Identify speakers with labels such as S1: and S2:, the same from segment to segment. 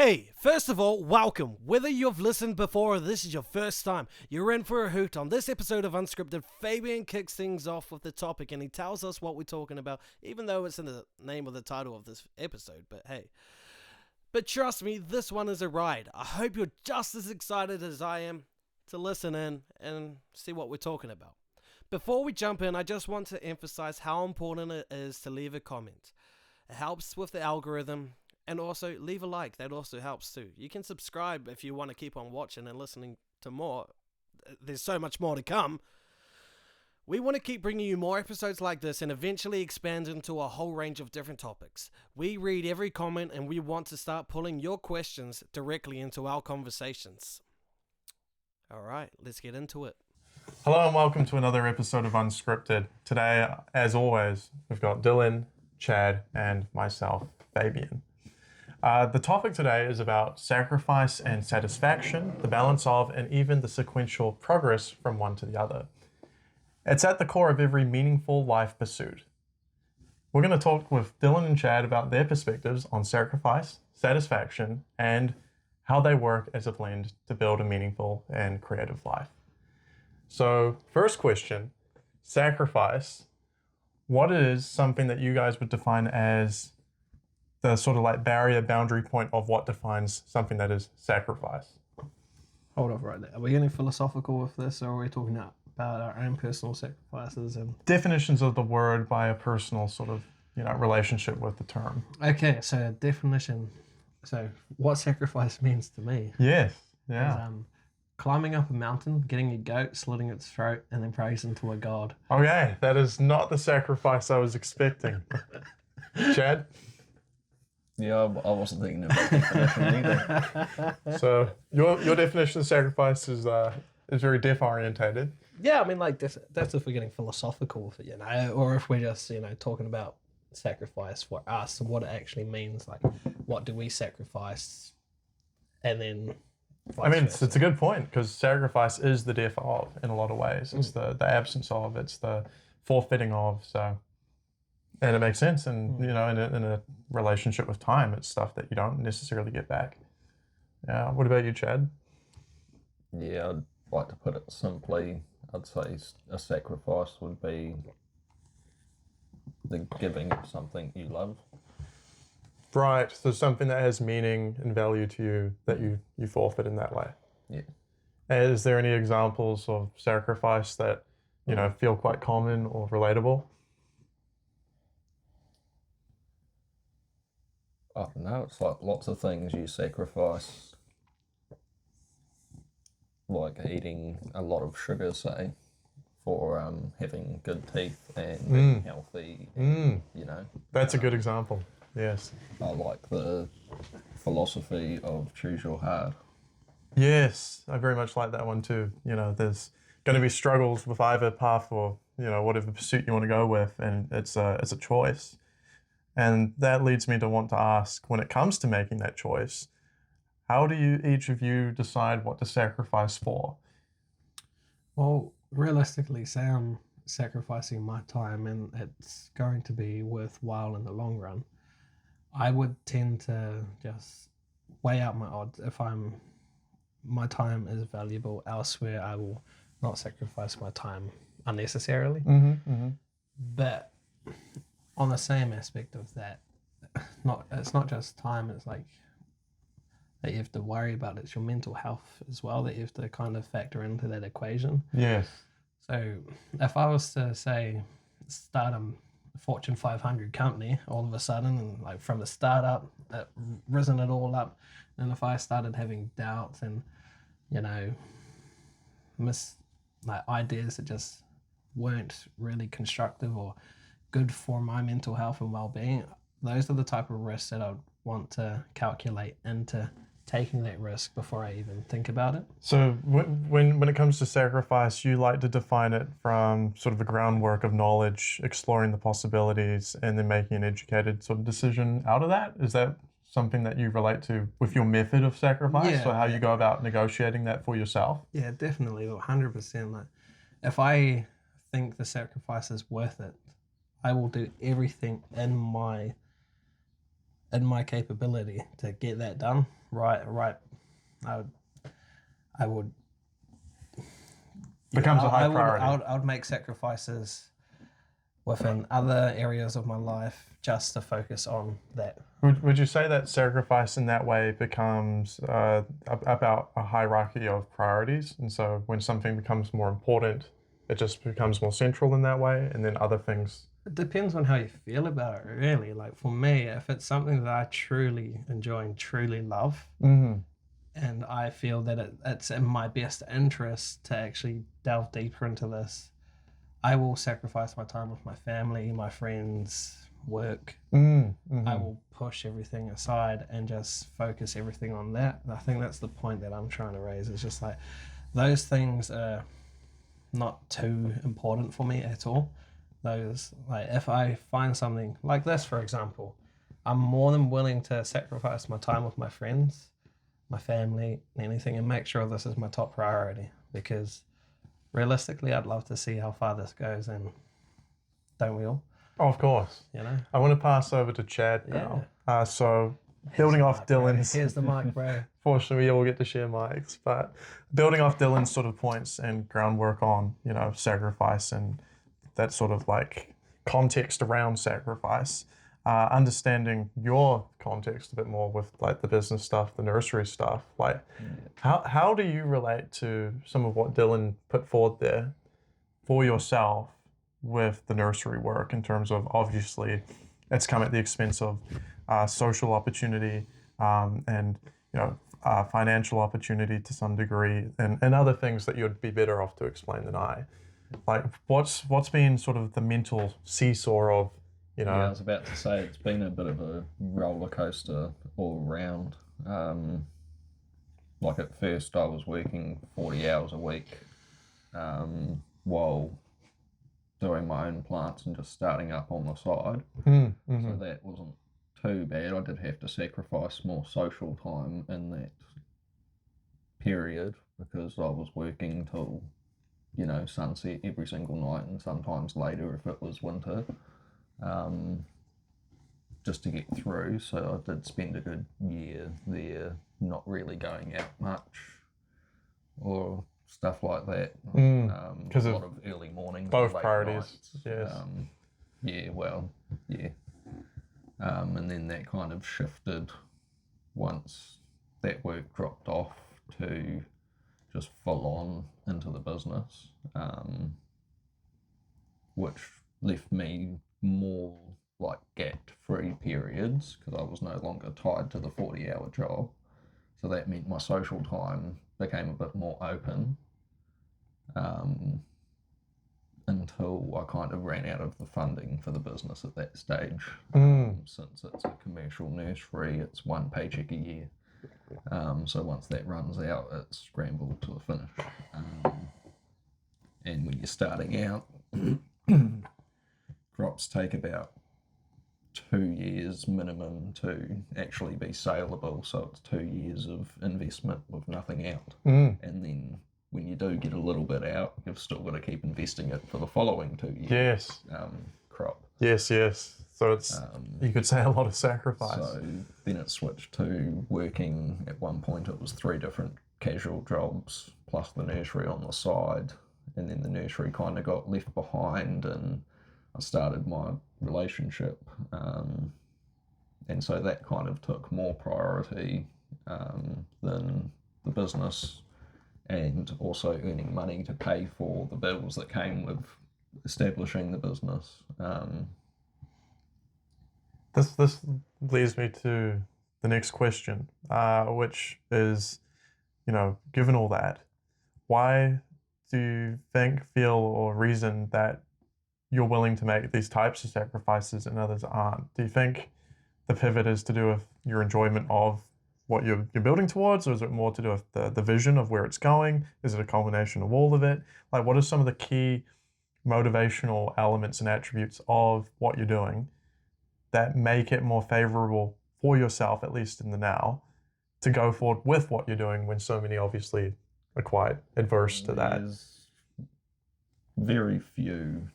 S1: Hey, first of all, welcome. Whether you've listened before or this is your first time, you're in for a hoot. On this episode of Unscripted, Fabian kicks things off with the topic and he tells us what we're talking about, even though it's in the name of the title of this episode, but hey. But trust me, this one is a ride. I hope you're just as excited as I am to listen in and see what we're talking about. Before we jump in, I just want to emphasize how important it is to leave a comment. It helps with the algorithm. And also, leave a like. That also helps too. You can subscribe if you want to keep on watching and listening to more. There's so much more to come. We want to keep bringing you more episodes like this and eventually expand into a whole range of different topics. We read every comment and we want to start pulling your questions directly into our conversations. Alright, let's get into it.
S2: Hello and welcome to another episode of Unscripted. Today, as always, we've got Dylan, Chad, and myself, Fabian. The topic today is about sacrifice and satisfaction, the balance of, and even the sequential progress from one to the other. It's at the core of every meaningful life pursuit. We're going to talk with Dylan and Chad about their perspectives on sacrifice, satisfaction, and how they work as a blend to build a meaningful and creative life. So, first question, sacrifice. What is something that you guys would define as the sort of like boundary point of what defines something that is sacrifice?
S3: Hold off right there. Are we getting philosophical with this, or are we talking about our own personal sacrifices? And
S2: definitions of the word by a personal sort of, relationship with the term.
S3: Okay, so definition. So what sacrifice means to me?
S2: Yes, yeah.
S3: Is, climbing up a mountain, getting a goat, slitting its throat, and then praising to a god.
S2: Okay, that is not the sacrifice I was expecting. Chad?
S4: Yeah, I wasn't thinking of that definition either.
S2: So your definition of sacrifice is very deaf orientated.
S3: Yeah, I mean, like that's if we're getting philosophical with it, or if we're just talking about sacrifice for us and what it actually means. Like, what do we sacrifice, and then.
S2: I mean, it's a good point because sacrifice is the death of in a lot of ways. It's the absence of. It's the forfeiting of. So. And it makes sense, and in a relationship with time, it's stuff that you don't necessarily get back. Yeah. What about you, Chad?
S4: Yeah, I'd like to put it simply. I'd say a sacrifice would be the giving of something you love.
S2: Right. So something that has meaning and value to you that you forfeit in that way.
S4: Yeah.
S2: And is there any examples of sacrifice that feel quite common or relatable?
S4: I don't know, it's like lots of things you sacrifice, like eating a lot of sugar, say, for having good teeth and being healthy, and,
S2: That's a good example, yes.
S4: I like the philosophy of choose your heart.
S2: Yes, I very much like that one too. There's going to be struggles with either path or, whatever pursuit you want to go with, and it's a choice. And that leads me to want to ask, when it comes to making that choice, how do each of you decide what to sacrifice for?
S3: Well, realistically, say I'm sacrificing my time and it's going to be worthwhile in the long run, I would tend to just weigh out my odds. If my time is valuable elsewhere, I will not sacrifice my time unnecessarily. But on the same aspect of that, it's not just time, it's like that you have to worry about. It's your mental health as well that you have to kind of factor into that equation.
S2: Yes.
S3: So if I was to say start a Fortune 500 company all of a sudden, and like from the startup, risen it all up, and if I started having doubts and ideas that just weren't really constructive or good for my mental health and well-being, those are the type of risks that I'd want to calculate into taking that risk before I even think about it.
S2: So when it comes to sacrifice, you like to define it from sort of a groundwork of knowledge, exploring the possibilities, and then making an educated sort of decision out of that? Is that something that you relate to with your method of sacrifice, or how you go about negotiating that for yourself?
S3: Yeah, definitely, 100%. Like, if I think the sacrifice is worth it, I will do everything in my capability to get that done, right. I would
S2: Becomes a high
S3: I
S2: priority.
S3: would make sacrifices within other areas of my life just to focus on that.
S2: Would you say that sacrifice in that way becomes about a hierarchy of priorities? And so when something becomes more important, it just becomes more central in that way, and then other things.
S3: It depends on how you feel about it, really. Like for me, if it's something that I truly enjoy and truly love,
S2: Mm-hmm.
S3: and I feel that it's in my best interest to actually delve deeper into this, I will sacrifice my time with my family, my friends, work.
S2: Mm-hmm.
S3: I will push everything aside and just focus everything on that. And I think that's the point that I'm trying to raise. It's just like those things are not too important for me at all. Those, like, if I find something like this, for example, I'm more than willing to sacrifice my time with my friends, my family, anything, and make sure this is my top priority, because realistically I'd love to see how far this goes, and don't we all?
S2: Oh, of course.
S3: You know?
S2: I want to pass over to Chad now. So building off Dylan's...
S3: Here's the mic, bro.
S2: Fortunately, we all get to share mics, but building off Dylan's sort of points and groundwork on, sacrifice and that sort of like context around sacrifice, understanding your context a bit more with like the business stuff, the nursery stuff, like how do you relate to some of what Dylan put forward there for yourself with the nursery work, in terms of, obviously it's come at the expense of social opportunity, and financial opportunity to some degree, and other things that you'd be better off to explain than I. Like, what's been sort of the mental seesaw of,
S4: Yeah, I was about to say it's been a bit of a roller coaster all around. Like at first I was working 40 hours a week while doing my own plants and just starting up on the side.
S2: Mm-hmm.
S4: So that wasn't too bad. I did have to sacrifice more social time in that period because I was working till, sunset every single night, and sometimes later if it was winter, just to get through. So I did spend a good year there not really going out much or stuff like that.
S2: Because
S4: a
S2: of
S4: lot of early mornings,
S2: both
S4: late
S2: priorities.
S4: nights.
S2: Yes.
S4: And then that kind of shifted once that work dropped off to just full on into the business, which left me more like gap-free periods because I was no longer tied to the 40-hour job. So that meant my social time became a bit more open, until I kind of ran out of the funding for the business at that stage. Since it's a commercial nursery, it's one paycheck a year. So once that runs out, it's scrambled to a finish. And when you're starting out, crops take about 2 years minimum to actually be saleable. So it's 2 years of investment with nothing out. And then when you do get a little bit out, you've still got to keep investing it for the following 2 years.
S2: Yes.
S4: Crop.
S2: Yes. So it's, you could say, a lot of sacrifice.
S4: So then it switched to working. At one point it was 3 different casual jobs plus the nursery on the side, and then the nursery kind of got left behind, and I started my relationship, and so that kind of took more priority than the business, and also earning money to pay for the bills that came with establishing the business.
S2: This leads me to the next question, which is, given all that, why do you think, feel, or reason that you're willing to make these types of sacrifices and others aren't? Do you think the pivot is to do with your enjoyment of what you're building towards, or is it more to do with the vision of where it's going? Is it a combination of all of it? Like, what are some of the key motivational elements and attributes of what you're doing that make it more favorable for yourself, at least in the now, to go forward with what you're doing when so many obviously are quite adverse to that?
S4: There's very few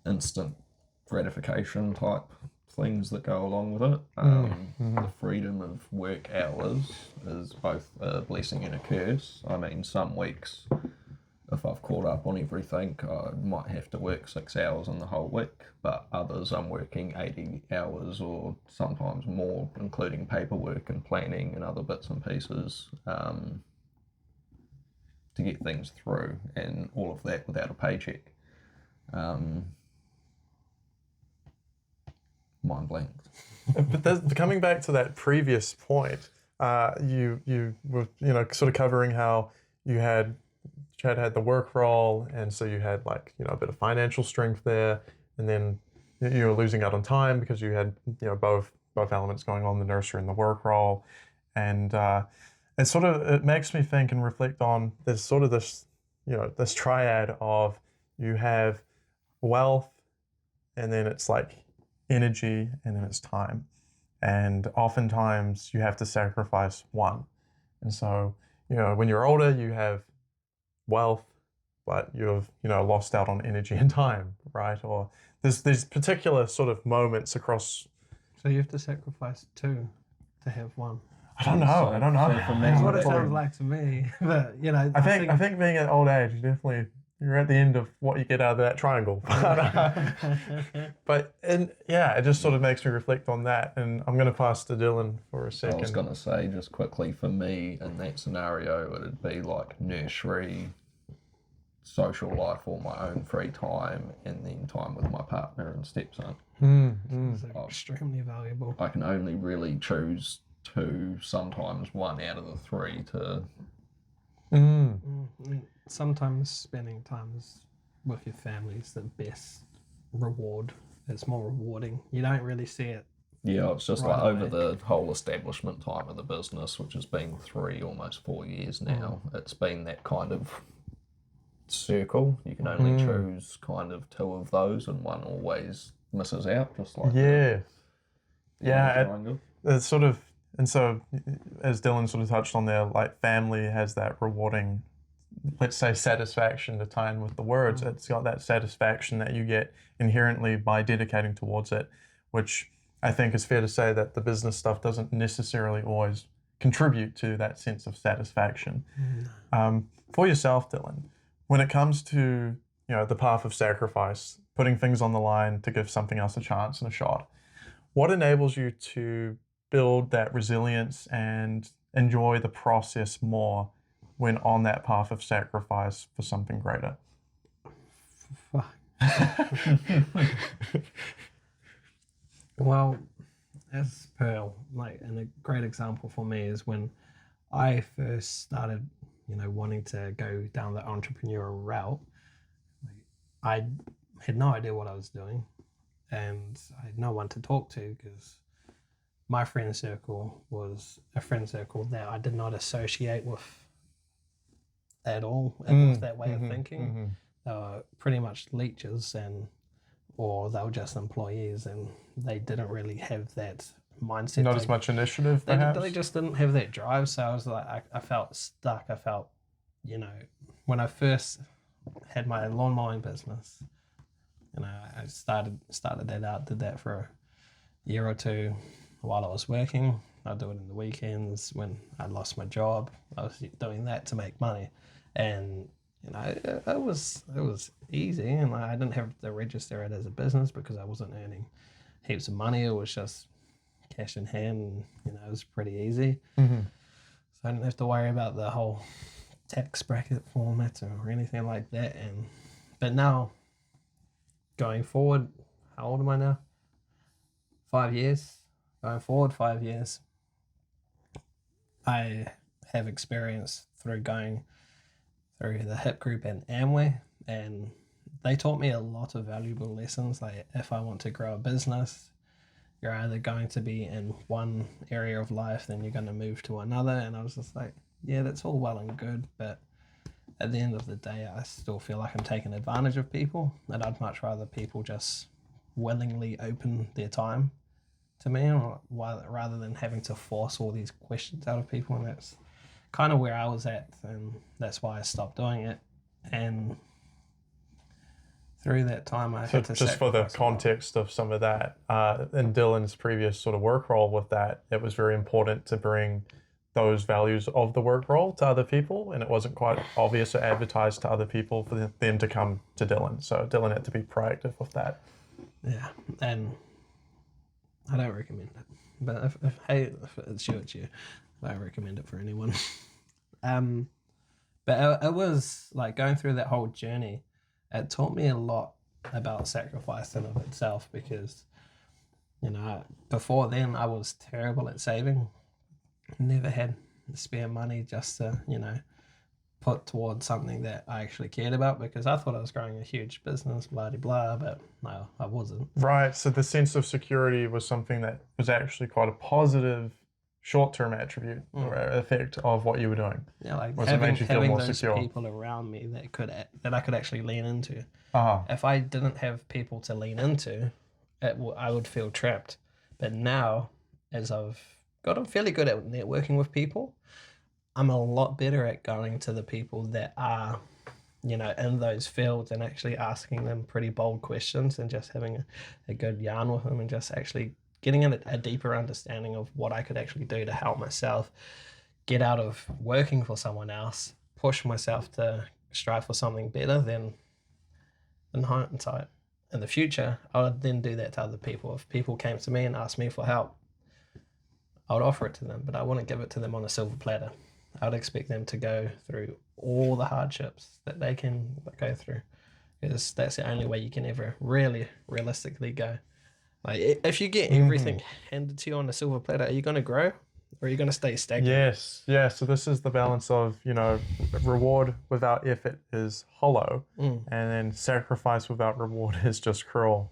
S4: instant gratification type things that go along with it. The freedom of work hours is both a blessing and a curse. I mean, some weeks, if I've caught up on everything, I might have to work 6 hours in the whole week, but others I'm working 80 hours or sometimes more, including paperwork and planning and other bits and pieces to get things through, and all of that without a paycheck. Mind blank.
S2: But coming back to that previous point, you were sort of covering how Chad had the work role, and so you had like a bit of financial strength there, and then you were losing out on time because you had both elements going on, the nursery and the work role, and it makes me think and reflect on there's sort of this this triad of you have wealth, and then it's like energy, and then it's time, and oftentimes you have to sacrifice one, and so when you're older you have wealth, but you've lost out on energy and time, right? Or there's particular sort of moments across.
S3: So you have to sacrifice two to have one.
S2: I don't know.
S4: So
S2: I don't know.
S4: for me,
S3: That's what it
S4: probably-
S3: sounds like to me. But
S2: I think being at old age, you're at the end of what you get out of that triangle. But it just sort of makes me reflect on that, and I'm going to pass to Dylan for a
S4: I
S2: second.
S4: was going to say, just quickly, for me, in that scenario, it'd be like nursery, social life, or my own free time, and then time with my partner and stepson.
S3: It's extremely valuable.
S4: I can only really choose two, sometimes one out of the three to...
S3: Sometimes spending time with your family is the best reward. It's more rewarding. You don't really see it.
S4: Yeah, it's just
S3: Right
S4: like over
S3: away.
S4: the whole establishment time of the business, which has been 3, almost 4 years now, it's been that kind of circle. You can only choose kind of 2 of those, and one always misses out, just like the triangle.
S2: It's sort of, and so as Dylan sort of touched on there, like family has that rewarding, let's say, satisfaction to tie in with the words. It's got that satisfaction that you get inherently by dedicating towards it, which I think is fair to say that the business stuff doesn't necessarily always contribute to that sense of satisfaction. For yourself, Dylan, when it comes to the path of sacrifice, putting things on the line to give something else a chance and a shot, what enables you to build that resilience and enjoy the process more when on that path of sacrifice for something greater?
S3: Well, as per, and a great example for me is when I first started, wanting to go down the entrepreneurial route. I had no idea what I was doing, and I had no one to talk to because my friend circle was a friend circle that I did not associate with at all, and with that way of thinking. They were pretty much leeches, or they were just employees, and they didn't really have that mindset.
S2: Not as much initiative, perhaps?
S3: They just didn't have that drive. So I was like, I felt stuck. I felt, when I first had my lawn mowing business, I started that out, did that for a year or two while I was working. I'd do it in the weekends when I lost my job. I was doing that to make money, and it was easy, and I didn't have to register it as a business because I wasn't earning heaps of money. It was just cash in hand, and it was pretty easy. So I didn't have to worry about the whole tax bracket format or anything like that. But now, going forward, how old am I now? 5 years. Going forward 5 years, I have experience through going through the HIP group and Amway, and they taught me a lot of valuable lessons. Like, if I want to grow a business, you're either going to be in one area of life, then you're going to move to another. And I was just like, yeah, that's all well and good, but at the end of the day, I still feel like I'm taking advantage of people, and I'd much rather people just willingly open their time to me, rather than having to force all these questions out of people. And that's kind of where I was at, and that's why I stopped doing it. And through that time, I
S2: So
S3: had to
S2: just for the
S3: sacrifice a lot.
S2: context of some of that, in Dylan's previous sort of work role with that, it was very important to bring those values of the work role to other people, and it wasn't quite obvious or advertised to other people for them to come to Dylan. So Dylan had to be proactive with that.
S3: Yeah, and I don't recommend it. But if it's you, it's you. I don't recommend it for anyone. But it was like going through that whole journey. It taught me a lot about sacrifice in of itself, because before then I was terrible at saving. Never had spare money just to put towards something that I actually cared about, because I thought I was growing a huge business, blah de blah, but no, I wasn't.
S2: Right. So the sense of security was something that was actually quite a positive short-term attribute or effect of what you were doing.
S3: Yeah, like
S2: Was it made you feel
S3: having
S2: more
S3: those
S2: secure?
S3: people around me that I could actually lean into.
S2: Uh-huh.
S3: If I didn't have people to lean into, I would feel trapped. But now, as I've gotten fairly good at networking with people, I'm a lot better at going to the people that are, in those fields, and actually asking them pretty bold questions, and just having a good yarn with them, and just actually getting a deeper understanding of what I could actually do to help myself get out of working for someone else, push myself to strive for something better. Than in hindsight, in the future, I would then do that to other people. If people came to me and asked me for help, I would offer it to them, but I wouldn't give it to them on a silver platter. I would expect them to go through all the hardships that they can go through, because that's the only way you can ever really realistically go. Like, if you get everything handed to you on a silver platter, are you going to grow, or are you going to stay stagnant?
S2: Yes. Yeah. So this is the balance of, reward without effort is hollow, and then sacrifice without reward is just cruel.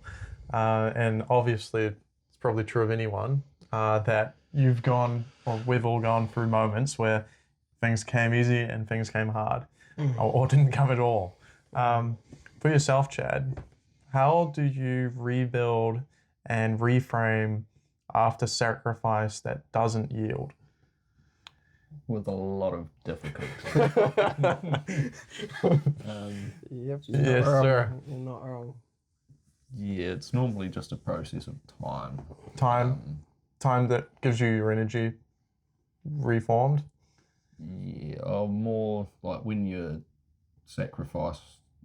S2: And obviously, it's probably true of anyone that you've gone, or we've all gone through moments where things came easy and things came hard, or didn't come at all. For yourself, Chad, how do you rebuild and reframe after sacrifice that doesn't yield?
S4: With a lot of difficulty.
S3: Yep.
S2: Yes, sir.
S3: You're not wrong.
S4: Yeah, it's normally just a process of time.
S2: Time that gives you your energy reformed.
S4: Yeah, or more like when you sacrifice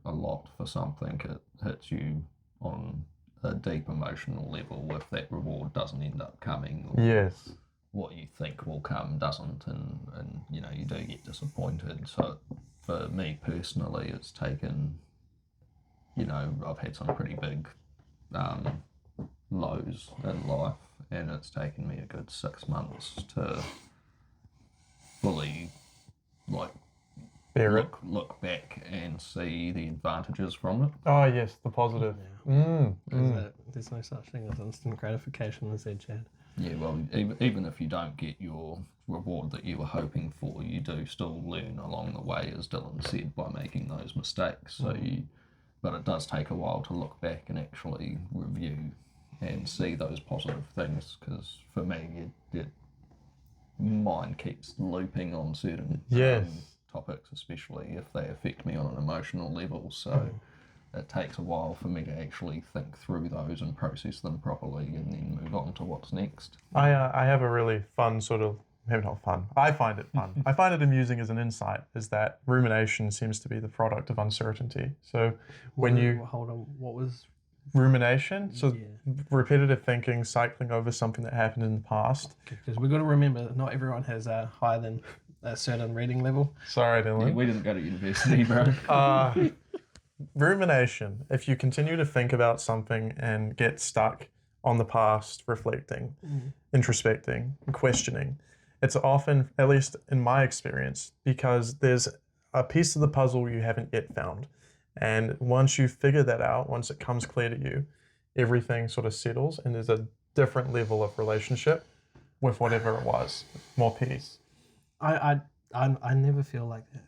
S4: a lot for something, it hits you on a deep emotional level if that reward doesn't end up coming, or
S2: Yes.
S4: what you think will come doesn't, and you do get disappointed. So for me personally, it's taken, I've had some pretty big lows in life, and it's taken me a good 6 months to fully
S2: Bear it.
S4: look back and see the advantages from it.
S2: Oh, yes, the positive.
S3: There's no such thing as instant gratification, as said Chad.
S4: Yeah, well, even if you don't get your reward that you were hoping for, you do still learn along the way, as Dylan said, by making those mistakes. So but it does take a while to look back and actually review and see those positive things, because for me, it mind keeps looping on certain topics, especially if they affect me on an emotional level. So it takes a while for me to actually think through those and process them properly, and then move on to what's next.
S2: I have a really fun sort of, maybe not fun, I find it fun. I find it amusing as an insight, is that rumination seems to be the product of uncertainty. So when you...
S3: Hold on, what was...
S2: Rumination, so repetitive thinking, cycling over something that happened in the past.
S3: Because we've got to remember, not everyone has a higher than a certain reading level.
S2: Sorry,
S4: Yeah,
S2: Dylan.
S4: we didn't go to university, bro.
S2: Rumination, if you continue to think about something and get stuck on the past, reflecting, introspecting, questioning, it's often, at least in my experience, because there's a piece of the puzzle you haven't yet found. And once you figure that out, once it comes clear to you, everything sort of settles, and there's a different level of relationship with whatever it was, more peace.
S3: I never feel like that.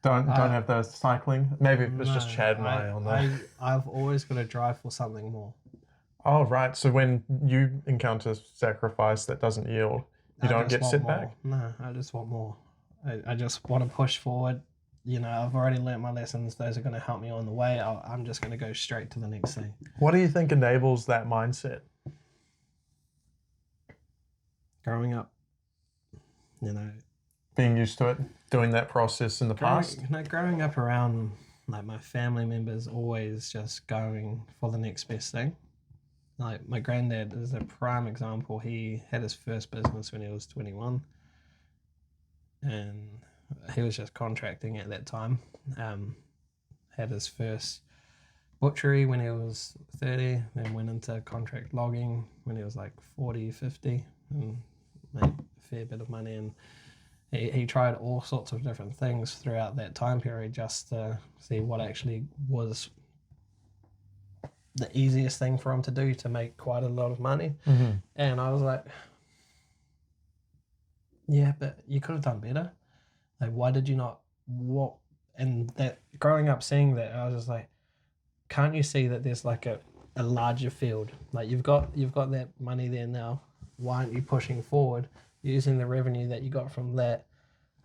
S2: Don't have the cycling. Maybe it was just Chad and I on that.
S3: I've always got to drive for something more.
S2: Oh, right. So when you encounter sacrifice that doesn't yield, you don't get set back?
S3: No, I just want more. I just want to push forward, I've already learnt my lessons. Those are going to help me on the way. I'm just going to go straight to the next thing.
S2: What do you think enables that mindset?
S3: Growing up,
S2: Being used to it, doing that process in the past?
S3: growing up around like my family members always just going for the next best thing. Like my granddad is a prime example. He had his first business when he was 21, and he was just contracting at that time. Had his first butchery when he was 30, then went into contract logging when he was like 40, 50, and made a fair bit of money. And he tried all sorts of different things throughout that time period just to see what actually was the easiest thing for him to do to make quite a lot of money.
S2: Mm-hmm.
S3: And I was like, yeah, but you could have done better. Like, why did you not walk? And that growing up seeing that, I was just like, can't you see that there's like a larger field? Like you've got that money there now. Why aren't you pushing forward using the revenue that you got from that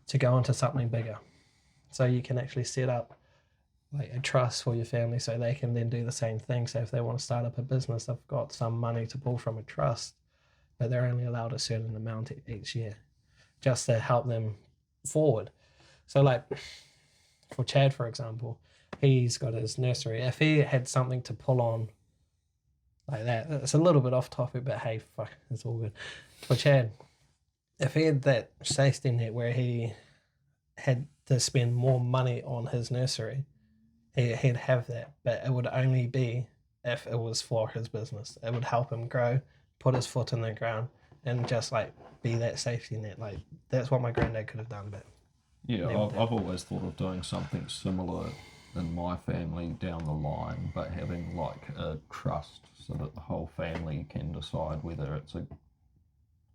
S3: to go into something bigger? So you can actually set up like a trust for your family so they can then do the same thing. So if they want to start up a business, they've got some money to pull from a trust, but they're only allowed a certain amount each year just to help them forward. So like for Chad, for example, he's got his nursery. If he had something to pull on like that, it's a little bit off topic, but hey, fuck, it's all good. For Chad, if he had that safety net where he had to spend more money on his nursery, he'd have that, but it would only be if it was for his business. It would help him grow, put his foot in the ground, and just like be that safety net. Like that's what my granddad could have done, but
S4: yeah, I've always thought of doing something similar in my family down the line, but having like a trust so that the whole family can decide whether it's a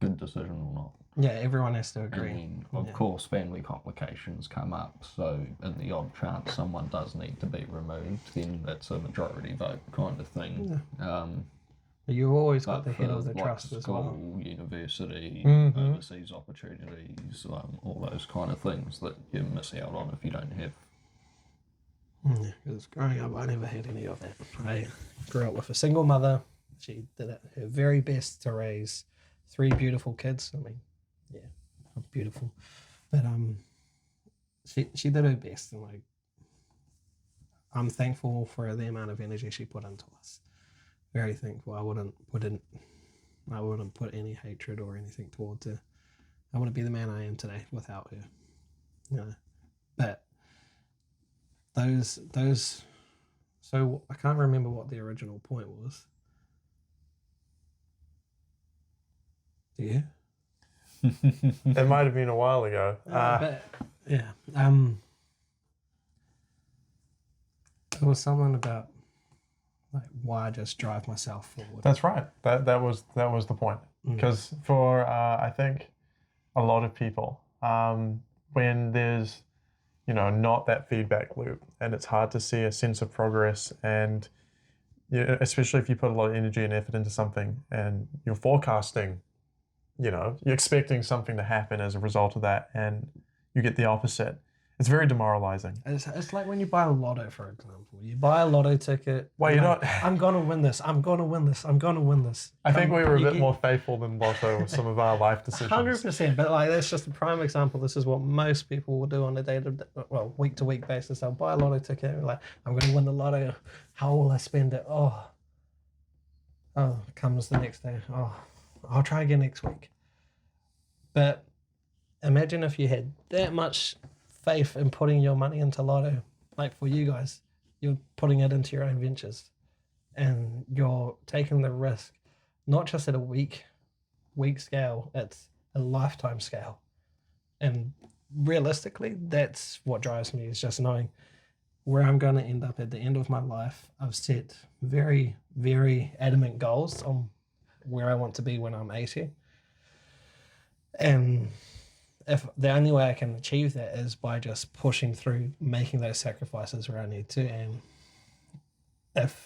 S4: good decision or not.
S3: yeah, everyone has to agree.
S4: And then, of course, family complications come up. So, in the odd chance someone does need to be removed, then it's a majority vote kind of thing.
S3: Yeah. You've always got
S4: But
S3: the head
S4: for,
S3: of the
S4: like,
S3: trust as well.
S4: school, university,
S2: Mhm.
S4: overseas opportunities, all those kind of things that you miss out on if you don't have.
S3: Because growing up, I never had any of that. I grew up with a single mother. She did her very best to raise 3 beautiful kids. I mean, yeah, beautiful. But she did her best, and like, I'm thankful for the amount of energy she put into us. Very thankful. I wouldn't put any hatred or anything towards her. I wouldn't be the man I am today without her. But those. So I can't remember what the original point was. Do you?
S2: It might have been a while ago.
S3: But yeah. It was something about like why I just drive myself forward.
S2: That's right. That was the point. Because for I think a lot of people, when there's not that feedback loop, and it's hard to see a sense of progress, and especially if you put a lot of energy and effort into something, and you're forecasting, you're expecting something to happen as a result of that, and you get the opposite. It's very demoralizing.
S3: It's like when you buy a lotto, for example. You buy a lotto ticket.
S2: Well, you're not.
S3: I'm gonna win this. I'm gonna win this. I'm gonna win this.
S2: I think we were a bit more faithful than Lotto with some of our life decisions.
S3: 100%. But like that's just a prime example. This is what most people will do on a week to week basis. They'll buy a lotto ticket and like, I'm gonna win the lotto. How will I spend it? Oh, comes the next day. Oh, I'll try again next week. But imagine if you had that much faith in putting your money into lotto. Like for you guys, you're putting it into your own ventures, and you're taking the risk, not just at a week scale, it's a lifetime scale. And realistically, that's what drives me, is just knowing where I'm going to end up at the end of my life. I've set very, very adamant goals on where I want to be when I'm 80. And if the only way I can achieve that is by just pushing through, making those sacrifices where I need to. And if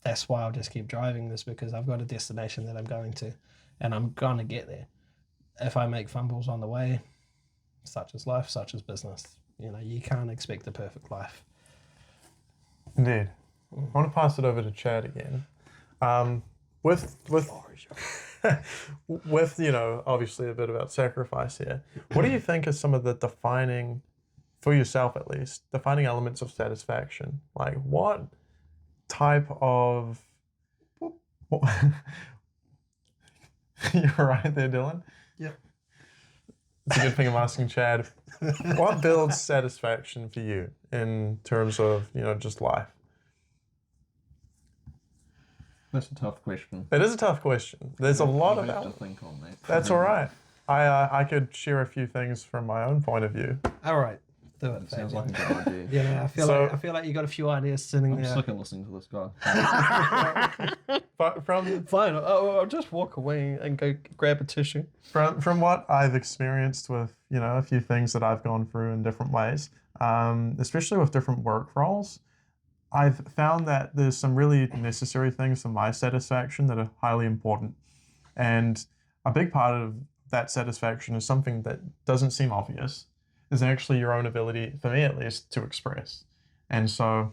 S3: that's why I'll just keep driving this, because I've got a destination that I'm going to, and I'm going to get there. If I make fumbles on the way, such as life, such as business, you can't expect a perfect life.
S2: Indeed. I want to pass it over to Chad again. With obviously a bit about sacrifice here. What do you think are some of the defining, for yourself at least, defining elements of satisfaction? Like what type of... You're right there, Dylan?
S3: Yep.
S2: It's a good thing I'm asking Chad. What builds satisfaction for you in terms of, just life?
S4: That's a tough question.
S2: It is a tough question. There's a lot of
S4: I have to
S2: elements.
S4: think on that.
S2: That's all right. I could share a few things from my own point of view.
S3: All right, do it.
S4: It sounds
S3: Fabian.
S4: like a good idea.
S3: I feel like you got a few ideas sitting
S4: I'm
S3: there.
S4: sick of listening to this guy.
S2: But from
S3: Fine, I'll just walk away and go grab a tissue.
S2: from what I've experienced with a few things that I've gone through in different ways, especially with different work roles, I've found that there's some really necessary things for my satisfaction that are highly important, and a big part of that satisfaction is something that doesn't seem obvious. Is actually your own ability, for me at least, to express, and so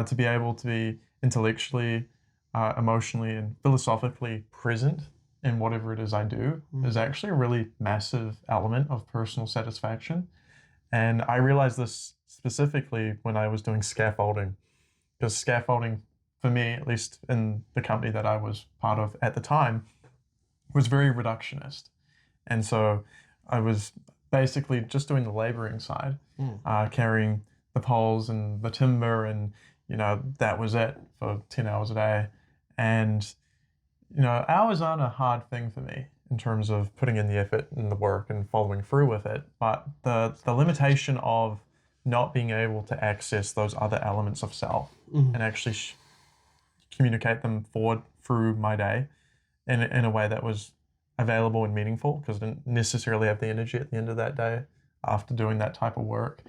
S2: to be able to be intellectually, emotionally, and philosophically present in whatever it is I do is actually a really massive element of personal satisfaction. And I realized this specifically when I was doing scaffolding, because scaffolding, for me, at least in the company that I was part of at the time, was very reductionist. And so I was basically just doing the laboring side, carrying the poles and the timber, and that was it for 10 hours a day. And hours aren't a hard thing for me in terms of putting in the effort and the work and following through with it, but the limitation of not being able to access those other elements of self and actually communicate them forward through my day in a way that was available and meaningful, because I didn't necessarily have the energy at the end of that day after doing that type of work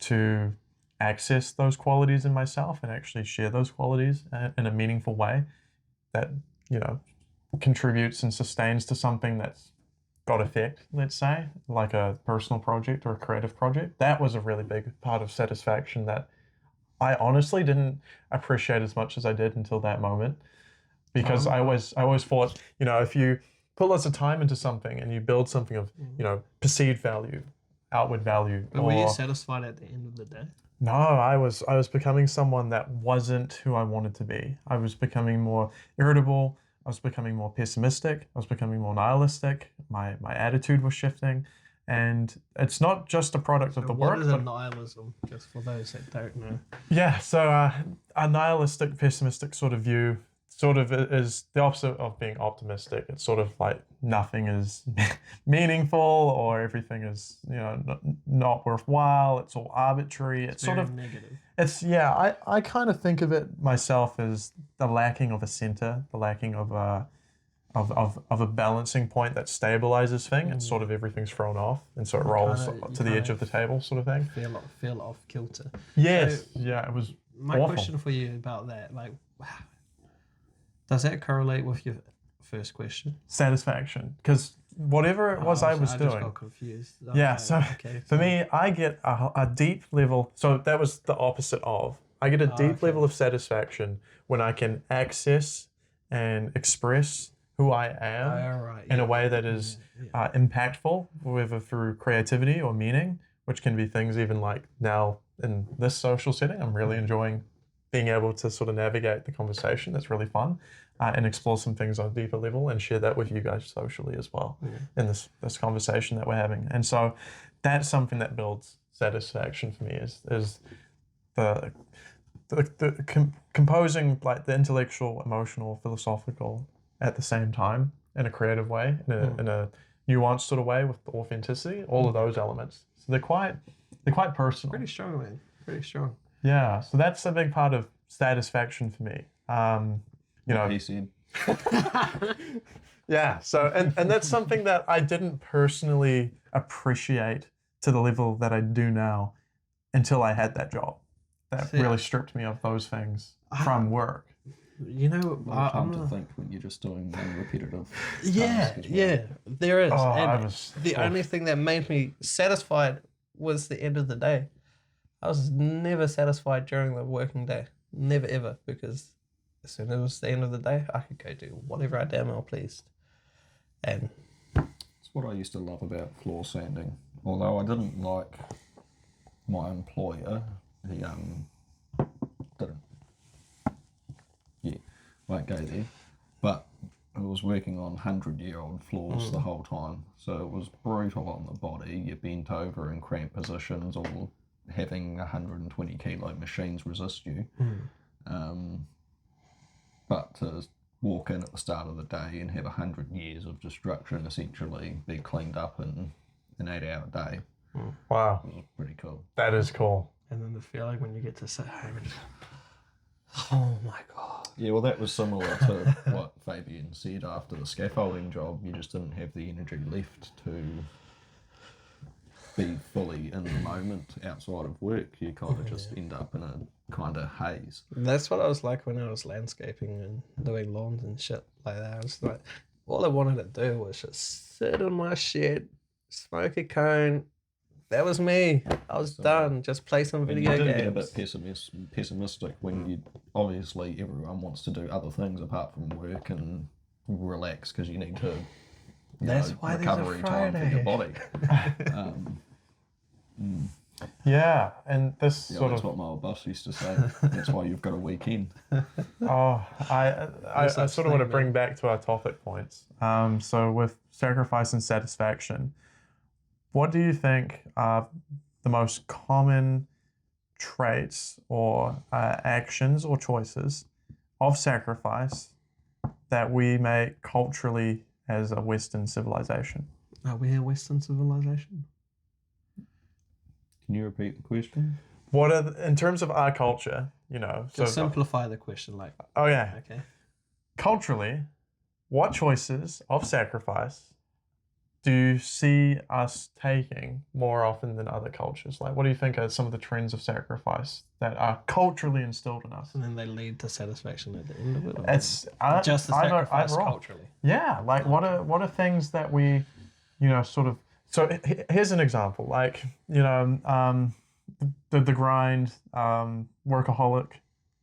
S2: to access those qualities in myself and actually share those qualities in a meaningful way that contributes and sustains to something that's got effect, let's say, like a personal project or a creative project. That was a really big part of satisfaction that I honestly didn't appreciate as much as I did until that moment, because I always thought, if you put lots of time into something and you build something of perceived value, outward value.
S3: But were you satisfied at the end of the day?
S2: No, I was becoming someone that wasn't who I wanted to be. I was becoming more irritable. I was becoming more pessimistic. I was becoming more nihilistic. My attitude was shifting, and it's not just a product of the work.
S3: What is a nihilism, just for those that don't know?
S2: Yeah, so a nihilistic, pessimistic sort of view sort of is the opposite of being optimistic. It's sort of like nothing is meaningful, or everything is not worthwhile. It's all arbitrary. It's sort of
S3: negative.
S2: I kind of think of it myself as the lacking of a center, the lacking of a balancing point that stabilizes things. It's sort of everything's thrown off, and so it rolls to the edge of the table, sort of thing.
S3: Feel off kilter.
S2: Yes,
S3: So,
S2: it was
S3: my
S2: awful.
S3: question for you about that, does that correlate with your first question?
S2: Satisfaction, because whatever it was I was
S3: I
S2: doing.
S3: just got confused.
S2: Yeah, so
S3: okay,
S2: for me, I get a deep level. So that was the opposite of. I get a deep level of satisfaction when I can access and express who I am in a way that is impactful, whether through creativity or meaning, which can be things even like now in this social setting. I'm really enjoying being able to sort of navigate the conversation. That's really fun, and explore some things on a deeper level and share that with you guys socially as well in this conversation that we're having. And so that's something that builds satisfaction for me, is the composing like the intellectual, emotional, philosophical at the same time in a creative way, in a nuanced sort of way with authenticity, all of those elements. So they're quite personal.
S3: Pretty strong, man. Pretty strong.
S2: Yeah, so that's a big part of satisfaction for me.
S4: He said.
S2: Yeah, so and that's something that I didn't personally appreciate to the level that I do now until I had that job. That really stripped me of those things from work.
S4: More time to think when you're just doing one repetitive task as well.
S3: There is.
S2: Oh,
S3: And the only thing that made me satisfied was the end of the day. I was never satisfied during the working day. Never ever, because as soon as it was the end of the day, I could go do whatever I damn well pleased. And
S4: It's what I used to love about floor sanding. Although I didn't like my employer, he didn't. Yeah, won't go there. But I was working on 100-year-old floors the whole time, so it was brutal on the body. You're bent over in cramped positions, or having 120 kilo machines resist you. But to walk in at the start of the day and have 100 years of destruction essentially be cleaned up in an 8-hour day
S2: Wow,
S4: was pretty cool.
S2: that is cool.
S3: and then the feeling when you get to sit home and just, oh my God.
S4: Yeah, well, that was similar to what Fabian said after the scaffolding job. You just didn't have the energy left to be fully in the moment outside of work. You kind of just end up in a kind of haze.
S3: That's what I was like when I was landscaping and doing lawns and shit like that. I was like, all I wanted to do was just sit in my shed, smoke a cone. That was me. I was done. Just play some video
S4: you
S3: games.
S4: get a bit pessimistic when you obviously everyone wants to do other things apart from work and relax because you need to.
S3: That's why there's a
S4: recovery time for your body.
S2: Yeah, and this
S4: Yeah,
S2: sort
S4: that's
S2: of
S4: what my old boss used to say. That's why you've got a weekend.
S2: I
S3: such
S2: sort of want to
S3: thing,
S2: bring
S3: man.
S2: back to our topic points. So with sacrifice and satisfaction, what do you think are the most common traits or actions or choices of sacrifice that we make culturally as a Western civilization?
S3: Are we a Western civilization?
S4: Can you repeat the question?
S2: What are in terms of our culture,
S3: Just simplify the question, like,
S2: oh yeah,
S3: okay.
S2: culturally, what choices of sacrifice do you see us taking more often than other cultures? Like, what do you think are some of the trends of sacrifice that are culturally instilled in us?
S3: And then they lead to satisfaction at the end of it? Or
S2: It's
S3: just the sacrifice culturally.
S2: Yeah, like what are things that we, sort of. So here's an example, like the grind, workaholic,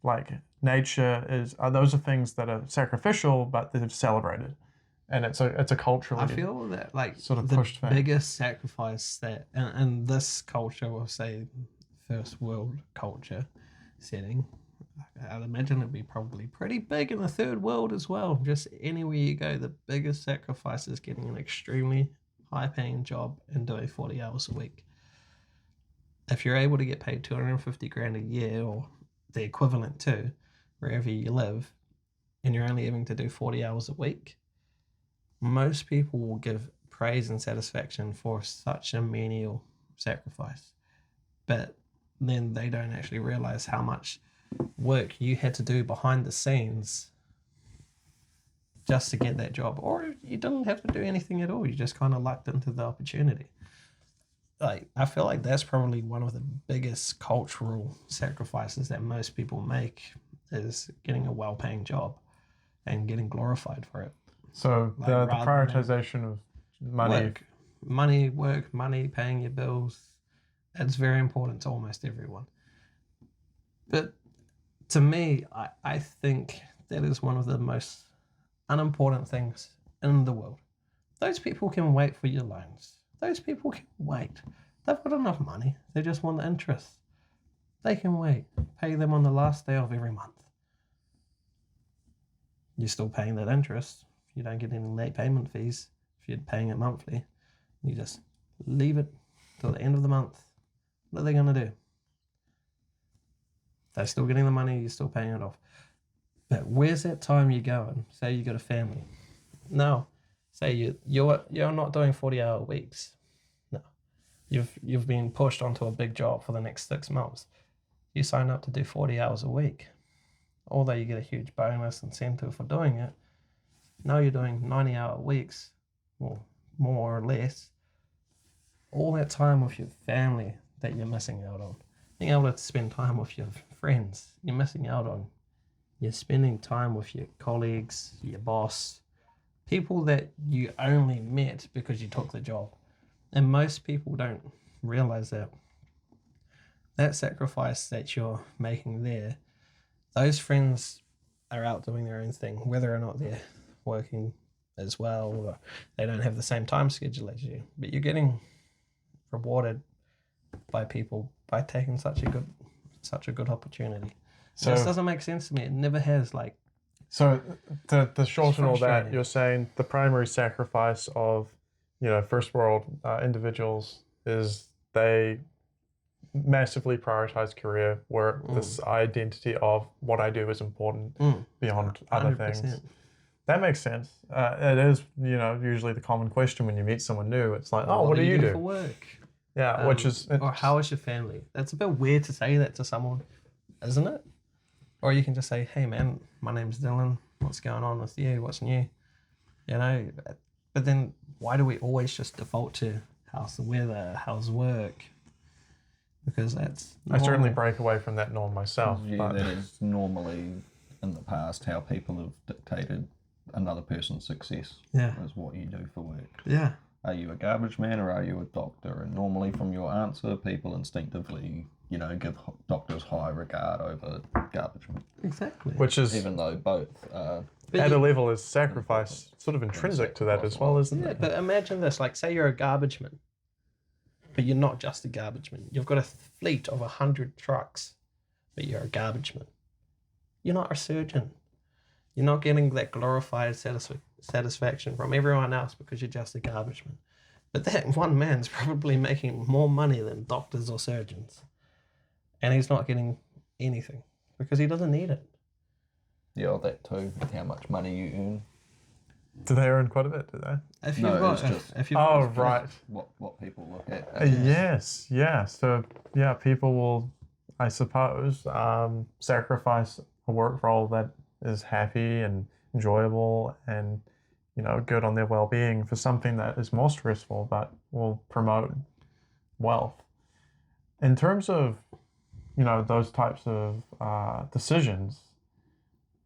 S2: like nature is. Those are things that are sacrificial, but they're celebrated, and it's a culturally.
S3: I feel that like
S2: sort of
S3: the
S2: pushed back.
S3: biggest sacrifice that in this culture, we'll say first world culture setting, I'd imagine it'd be probably pretty big in the third world as well. Just anywhere you go, the biggest sacrifice is getting an extremely high paying job and doing 40 hours a week. If you're able to get paid 250 grand a year or the equivalent to wherever you live, and you're only having to do 40 hours a week, most people will give praise and satisfaction for such a menial sacrifice. But then they don't actually realize how much work you had to do behind the scenes just to get that job. Or you didn't have to do anything at all. You just kind of lucked into the opportunity. Like, I feel like that's probably one of the biggest cultural sacrifices that most people make, is getting a well-paying job and getting glorified for it.
S2: So
S3: Like,
S2: the
S3: rather than
S2: prioritization of money.
S3: Work, money, paying your bills, it's very important to almost everyone. But to me, I think that is one of the most unimportant things in the world. Those people can wait for your loans. Those people can wait. They've got enough money. They just want the interest. They can wait. Pay them on the last day of every month. You're still paying that interest. You don't get any late payment fees if you're paying it monthly. You just leave it till the end of the month. What are they going to do? They're still getting the money, you're still paying it off. But where's that time you're going? Say you got a family. No. Say you're not doing 40-hour weeks. No. You've been pushed onto a big job for the next 6 months. You sign up to do 40 hours a week. Although you get a huge bonus incentive for doing it, now you're doing 90-hour weeks, or more or less. All that time with your family that you're missing out on. Being able to spend time with your friends, you're missing out on. You're spending time with your colleagues, your boss, people that you only met because you took the job. And most people don't realize that sacrifice that you're making there, those friends are out doing their own thing, whether or not they're working as well or they don't have the same time schedule as you. But you're getting rewarded by people by taking such a good opportunity.
S2: So
S3: This doesn't make sense to me. It never has. Like,
S2: so to shorten all that,
S3: frustrating.
S2: you're saying the primary sacrifice of first world individuals is they massively prioritize career, where this identity of what I do is important beyond other
S3: 100%.
S2: things. That makes sense. It is, usually the common question when you meet someone new. It's like, oh, what do you do
S3: for work?
S2: Yeah, which is...
S3: Or how is your family? That's a bit weird to say that to someone, isn't it? Or you can just say, hey man, my name's Dylan. What's going on with you? What's new? But then why do we always just default to how's the weather, how's work? Because that's
S2: I certainly
S3: normal.
S2: break away from that norm myself.
S4: Yeah,
S2: But
S4: that is normally in the past how people have dictated another person's success.
S3: Yeah.
S4: Is what you do for work.
S3: Yeah.
S4: Are you a garbage man or are you a doctor? And normally from your answer, people instinctively, give doctors high regard over garbage men.
S3: Exactly.
S2: which is,
S4: Even though both are...
S3: But
S2: at
S3: you-
S2: a level, is sacrifice sort of intrinsic to that as well, isn't
S3: Yeah,
S2: it?
S3: but imagine this, like say you're a garbage man, but you're not just a garbage man. You've got a fleet of 100 trucks, but you're a garbage man. You're not a surgeon. You're not getting that glorified satisfaction from everyone else because you're just a garbage man. But that one man's probably making more money than doctors or surgeons. And he's not getting anything because he doesn't need it.
S4: Yeah, that too. How much money you earn.
S2: Do they earn quite a bit, do they?
S3: If you've
S4: No,
S3: got,
S4: it's just-
S3: if you've
S2: Oh,
S3: got,
S2: right.
S4: What people look at.
S2: Yes, yeah. So, yeah, people will, I suppose, sacrifice a work role that is happy and enjoyable and, good on their well-being for something that is more stressful but will promote wealth. In terms of, those types of decisions,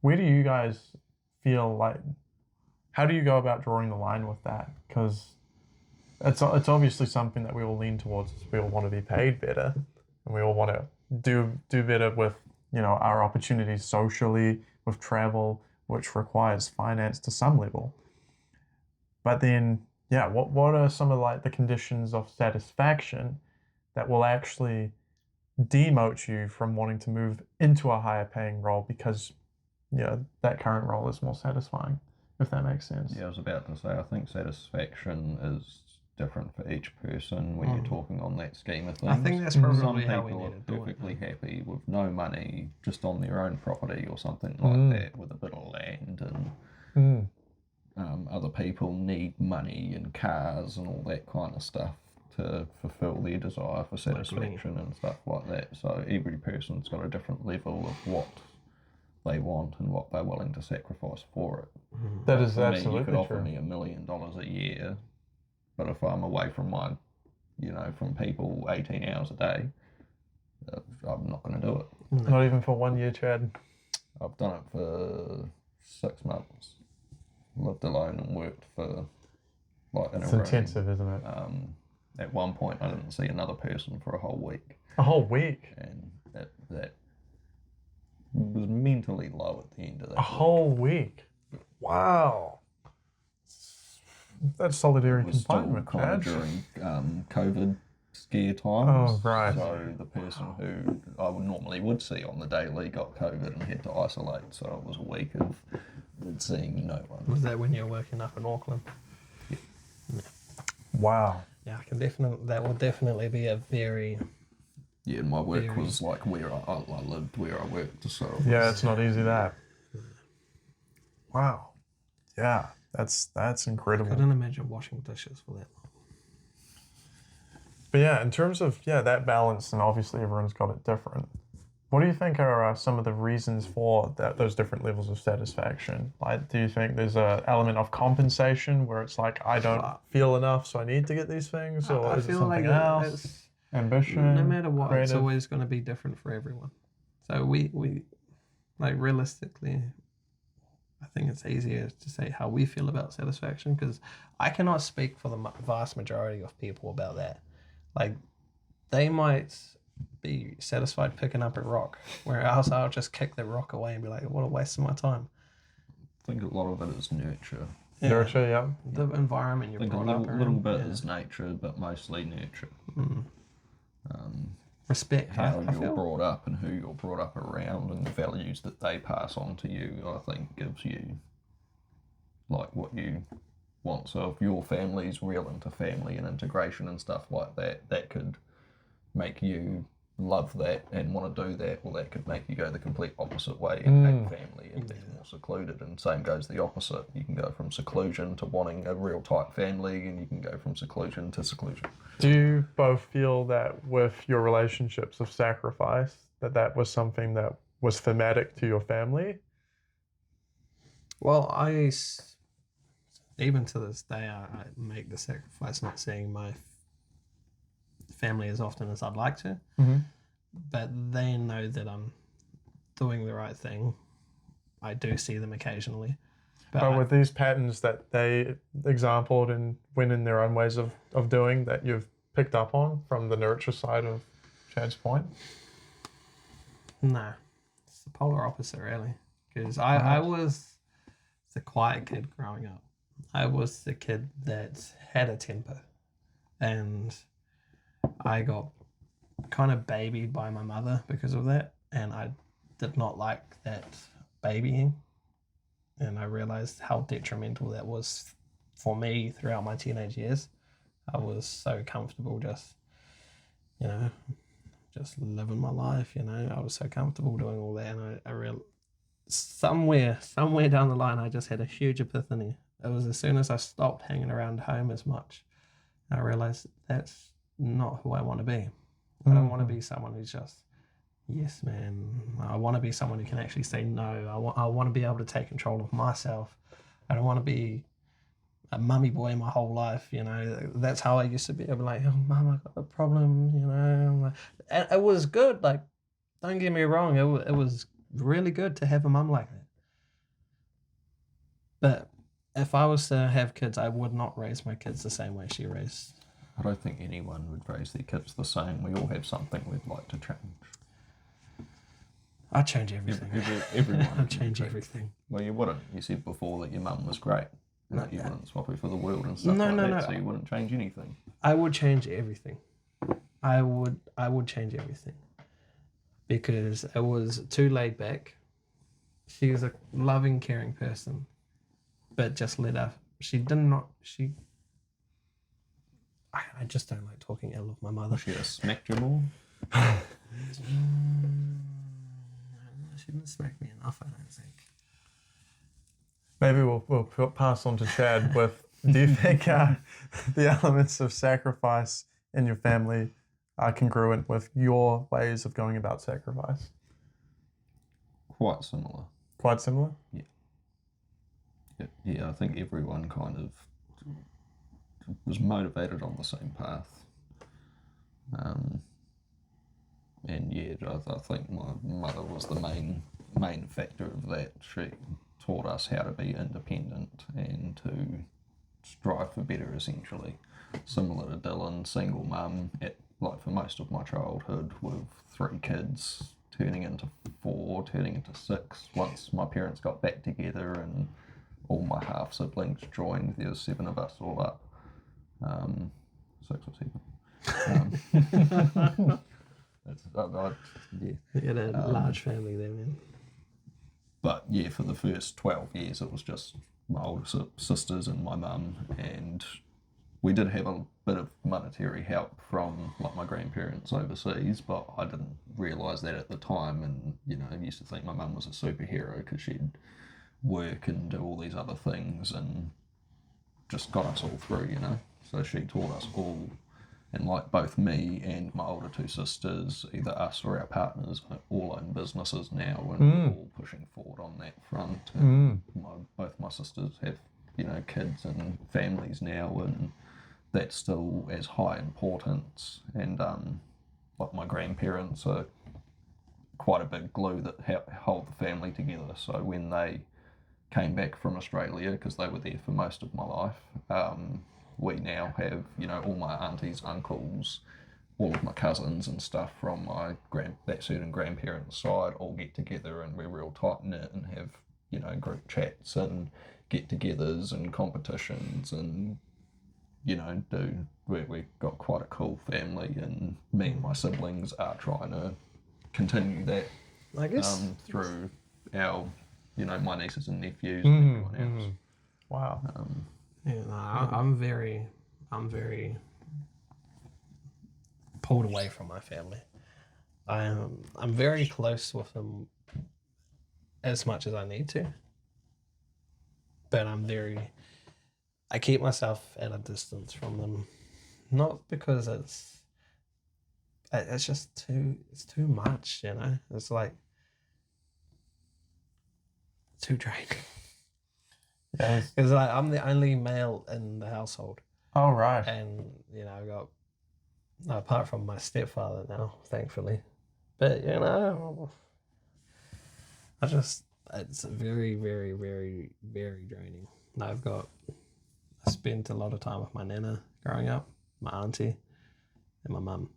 S2: where do you guys feel like, how do you go about drawing the line with that? Because it's obviously something that we all lean towards. We all want to be paid better, and we all want to do better with our opportunities socially, with travel, which requires finance to some level. But then, yeah, what are some of the conditions of satisfaction that will actually demote you from wanting to move into a higher paying role because that current role is more satisfying, if that makes sense?
S4: Yeah, I was about to say, I think satisfaction is different for each person when you're talking on that scheme of things.
S3: I think that's
S4: Some
S3: probably how we
S4: people
S3: need
S4: are
S3: to do it.
S4: perfectly happy with no money, just on their own property or something like that, with a bit of land, and other people need money and cars and all that kind of stuff to fulfill their desire for satisfaction and stuff like that. So every person's got a different level of what they want and what they're willing to sacrifice for it.
S2: That is
S4: For me,
S2: absolutely
S4: you could offer
S2: true.
S4: me $1 million a year, but if I'm away from from people 18 hours a day, I'm not going to do it.
S2: Not even for 1 year, Chad.
S4: I've done it for 6 months. Lived alone and worked for in
S2: It's
S4: a room.
S2: intensive, isn't it?
S4: At one point, I didn't see another person for a whole week,
S2: A whole week.
S4: and that was mentally low at the end of that.
S2: A whole week. Wow. That's solitary
S4: It was still
S2: confinement,
S4: kind of
S2: Chad.
S4: during COVID scare times.
S2: Oh, right.
S4: So the person who I would see on the daily got COVID and had to isolate. So it was a week of seeing no one.
S3: Was that when you were working up in Auckland?
S2: Wow.
S3: Yeah, that will definitely be a very...
S4: Yeah, and my work
S3: Very-
S4: was like where I lived, where I worked. So it
S2: Yeah,
S4: was-
S2: it's not easy, that. Wow. Yeah, that's incredible.
S3: Couldn't imagine washing dishes for that long.
S2: But yeah, in terms of that balance, and obviously everyone's got it different. What do you think are some of the reasons for those different levels of satisfaction? Like, do you think there's an element of compensation where it's like, I don't feel enough, so I need to get these things, or
S3: I
S2: is it
S3: feel
S2: something
S3: like
S2: else?
S3: it's,
S2: Ambition.
S3: no matter what, it's
S2: creative?
S3: always going to be different for everyone. So we like realistically, I think it's easier to say how we feel about satisfaction because I cannot speak for the vast majority of people about that. Like they might be satisfied picking up a rock, whereas I'll just kick the rock away and be like, what a waste of my time.
S4: I think a lot of it is nurture.
S3: Yeah.
S2: Nurture, yeah.
S3: The environment
S4: I
S3: you're
S4: think a
S3: brought
S4: little,
S3: up around.
S4: little bit
S3: yeah.
S4: is nature, but mostly nurture.
S3: Mm.
S4: Um,
S3: Respect.
S4: how
S3: I
S4: you're
S3: feel.
S4: brought up and who you're brought up around and the values that they pass on to you, I think gives you like what you want. So if your family's real into family and integration and stuff like that, that could make you love that and want to do that, or that could make you go the complete opposite way and hate family and be more secluded. And same goes the opposite. You can go from seclusion to wanting a real tight family, and you can go from seclusion to seclusion.
S2: Do you both feel that with your relationships of sacrifice, that was something that was thematic to your family?
S3: Well, even to this day, I make the sacrifice not seeing my family as often as I'd like to.
S2: Mm-hmm.
S3: But they know that I'm doing the right thing. I do see them occasionally.
S2: But with these patterns that they exampled and went in their own ways of doing that you've picked up on from the nurture side of Chad's point?
S3: No. It's the polar opposite, really. Because I was the quiet kid growing up. I was the kid that had a temper. And I got kind of babied by my mother because of that. And I did not like that babying. And I realized how detrimental that was for me throughout my teenage years. I was so comfortable just living my life, I was so comfortable doing all that. And I realized somewhere down the line, I just had a huge epiphany. It was as soon as I stopped hanging around home as much, I realized that's not who I want to be. I don't want to be someone who's just, yes, man. I want to be someone who can actually say no. I want to be able to take control of myself. I don't want to be a mummy boy my whole life, That's how I used to be. I'd be like, oh, mum, I got a problem, I'm like, and it was good. Like, don't get me wrong. It was really good to have a mum like that. But if I was to have kids, I would not raise my kids the same way she raised.
S4: I don't think anyone would raise their kids the same. We all have something we'd like to change.
S3: I'd change everything.
S4: Everyone.
S3: I'd change everything.
S4: Well, you wouldn't. You said before that your mum was great.
S3: No,
S4: You
S3: yeah.
S4: wouldn't swap her for the world and stuff
S3: No,
S4: like
S3: no,
S4: that,
S3: no.
S4: so you wouldn't change anything.
S3: I would change everything. I would change everything. Because it was too laid back. She was a loving, caring person. But just let her. I just don't like talking ill of my mother.
S4: She just smacked you more.
S3: She didn't smack me enough, I don't think.
S2: Maybe we'll pass on to Chad with, do you think the elements of sacrifice in your family are congruent with your ways of going about sacrifice?
S4: Quite similar.
S2: Quite similar?
S4: Yeah, I think everyone kind of was motivated on the same path. And yeah, I think my mother was the main factor of that. She taught us how to be independent and to strive for better, essentially. Similar to Dylan, single mum, for most of my childhood, with 3 kids, turning into 4, turning into 6. Once my parents got back together and all my half siblings joined, there was 7 of us all up. 6 or 7.
S3: You had a large family there, man.
S4: But yeah, for the first 12 years, it was just my older sisters and my mum, and we did have a bit of monetary help from my grandparents overseas, but I didn't realise that at the time, and I used to think my mum was a superhero because she'd work and do all these other things and just got us all through, So she taught us all. And both me and my older 2 sisters, either us or our partners, all own businesses now, and we're all pushing forward on that front. And both my sisters have, kids and families now, and that's still as high importance. And my grandparents are quite a big glue that hold the family together. So when they came back from Australia, because they were there for most of my life, we now have, all my aunties, uncles, all of my cousins and stuff from my that certain grandparents' side all get together, and we're real tight knit and have, you know, group chats and get-togethers and competitions, and you know, we've got quite a cool family, and me and my siblings are trying to continue that,
S3: I guess.
S4: through our, you know, my nieces and nephews and everyone else.
S2: Wow.
S3: Yeah, no, I'm very pulled away from my family. I'm very close with them as much as I need to, but I keep myself at a distance from them, not because it's just too much, you know. It's like too draining.
S2: Yeah.
S3: Because like I'm the only male in the household,
S2: Oh, right.
S3: and you know I got, apart from my stepfather now, thankfully, but you know, it's very, very, very, very draining. I spent a lot of time with my nana growing up, my auntie, and my mum.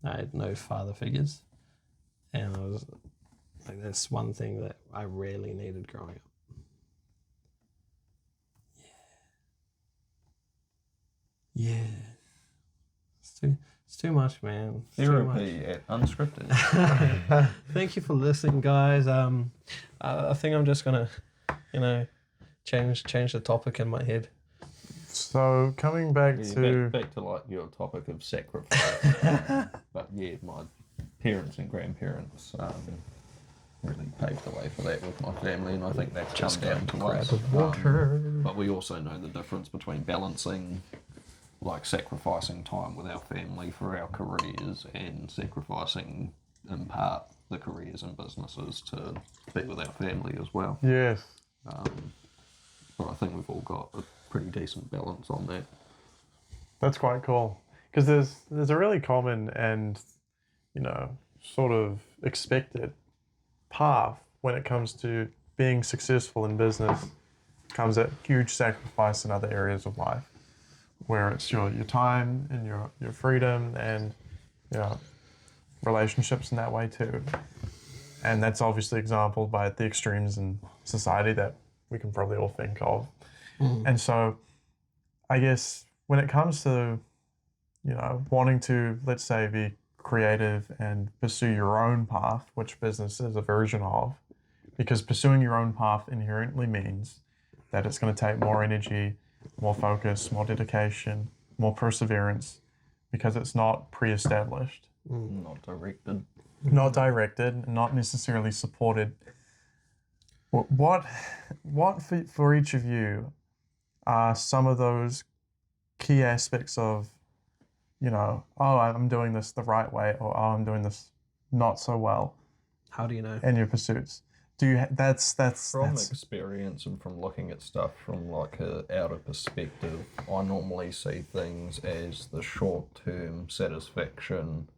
S3: I had no father figures, and I was like, that's one thing that I really needed growing up. Yeah. It's too much, man. It's too much.
S4: Therapy at Unscripted.
S3: Thank you for listening, guys. I think I'm just gonna, you know, change the topic in my head.
S2: So coming back to
S4: back to like your topic of sacrifice. But yeah, my parents and grandparents really paved the way for that with my family, and I think that's just down to us. But we also know the difference between balancing, like sacrificing time with our family for our careers, and sacrificing in part the careers and businesses to be with our family as well.
S2: yes.
S4: But I think we've all got a pretty decent balance on that.
S2: That's quite cool, because there's a really common and, you know, sort of expected path when it comes to being successful in business. Comes at huge sacrifice in other areas of life, where it's your time and your freedom and, you know, relationships in that way too. And that's obviously exampled by the extremes in society that we can probably all think of. And so I guess when it comes to, you know, wanting to, let's say, be creative and pursue your own path, which business is a version of, because pursuing your own path inherently means that it's going to take more energy, more focus, more dedication, more perseverance, because it's not pre-established.
S4: Not
S2: Not necessarily supported. What for each of you are some of those key aspects of, you know, oh, I'm doing this the right way, or oh, I'm doing this not so well?
S3: How do you know?
S2: In your pursuits, do you? That's
S4: from experience and from looking at stuff from like a outer perspective. I normally see things as the short-term satisfaction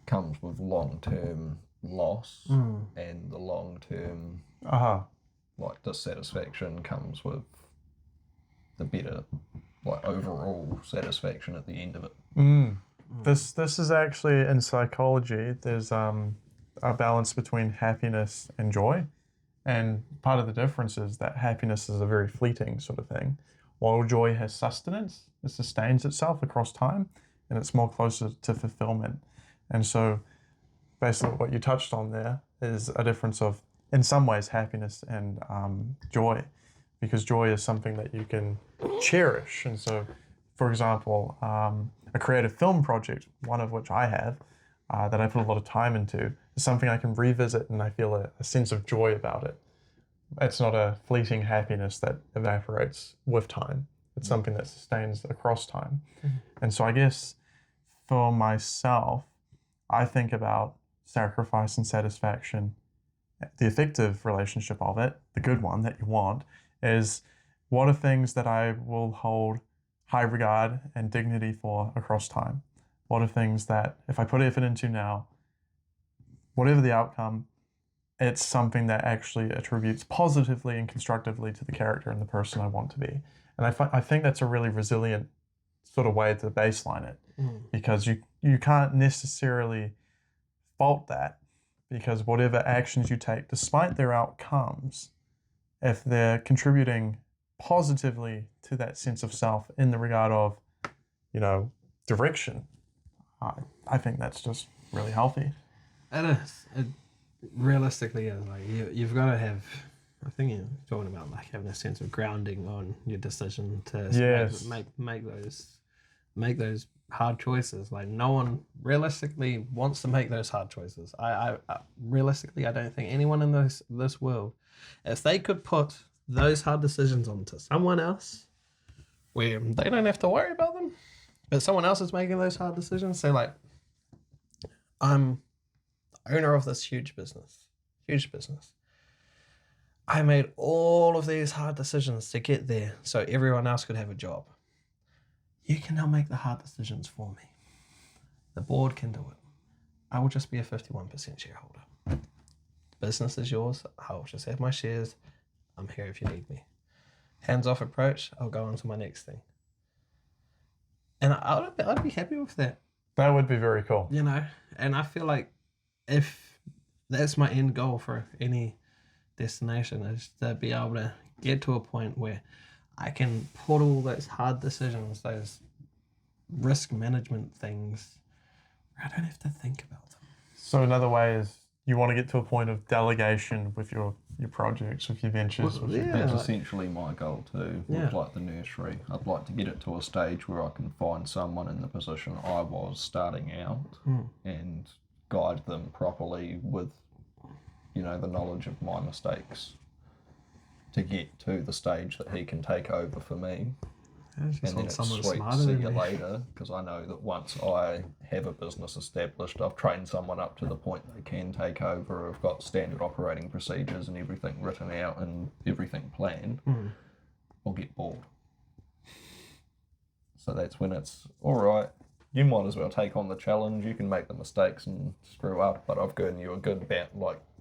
S4: comes with long-term loss, and the long-term like dissatisfaction comes with the better, like overall satisfaction at the end of it.
S2: This is actually in psychology. There's a balance between happiness and joy, and part of the difference is that happiness is a very fleeting sort of thing, while joy has sustenance. It sustains itself across time, and it's more closer to fulfillment. And so basically what you touched on there is a difference of, in some ways, happiness and joy, because joy is something that you can cherish. And so, for example, a creative film project, one of which I have, that I put a lot of time into, is something I can revisit and I feel a sense of joy about it. It's not a fleeting happiness that evaporates with time. It's something that sustains across time. And so I guess for myself, I think about sacrifice and satisfaction. The effective relationship of it, the good one that you want, is what are things that I will hold high regard and dignity for across time? What are things that if I put effort into now, whatever the outcome, it's something that actually attributes positively and constructively to the character and the person I want to be. And I think that's a really resilient sort of way to baseline it, because you can't necessarily fault that, because whatever actions you take, despite their outcomes, if they're contributing positively to that sense of self in the regard of, direction, I think that's just really healthy.
S3: It is. It realistically is. Like you've got to have. I think you're talking about like having a sense of grounding on your decision to
S2: Yes.
S3: make those hard choices. Like no one realistically wants to make those hard choices. I realistically, I don't think anyone in this world, if they could put those hard decisions onto someone else, where they don't have to worry about them, but someone else is making those hard decisions. So like, I'm owner of this huge business. I made all of these hard decisions to get there so everyone else could have a job. You can now make the hard decisions for me. The board can do it. I will just be a 51% shareholder. Business is yours. I'll just have my shares. I'm here if you need me. Hands-off approach. I'll go on to my next thing. And I'd be happy with that.
S2: That would be very cool.
S3: And I feel like if that's my end goal for any destination, is to be able to get to a point where I can put all those hard decisions, those risk management things, where I don't have to think about them.
S2: So another way is you want to get to a point of delegation with your projects, with your ventures.
S3: Well,
S4: That's
S3: like-
S4: essentially my goal too,
S3: Yeah.
S4: with like the nursery. I'd like to get it to a stage where I can find someone in the position I was starting out and guide them properly with, the knowledge of my mistakes to get to the stage that he can take over for me.
S3: I just
S4: And then
S3: want
S4: it's
S3: someone
S4: sweet
S3: smarter
S4: to see
S3: than
S4: you
S3: me.
S4: later, because I know that once I have a business established, I've trained someone up to the point they can take over, I've got standard operating procedures and everything written out and everything planned, I'll get bored. So that's when it's, all right, you might as well take on the challenge, you can make the mistakes and screw up, but I've given you a good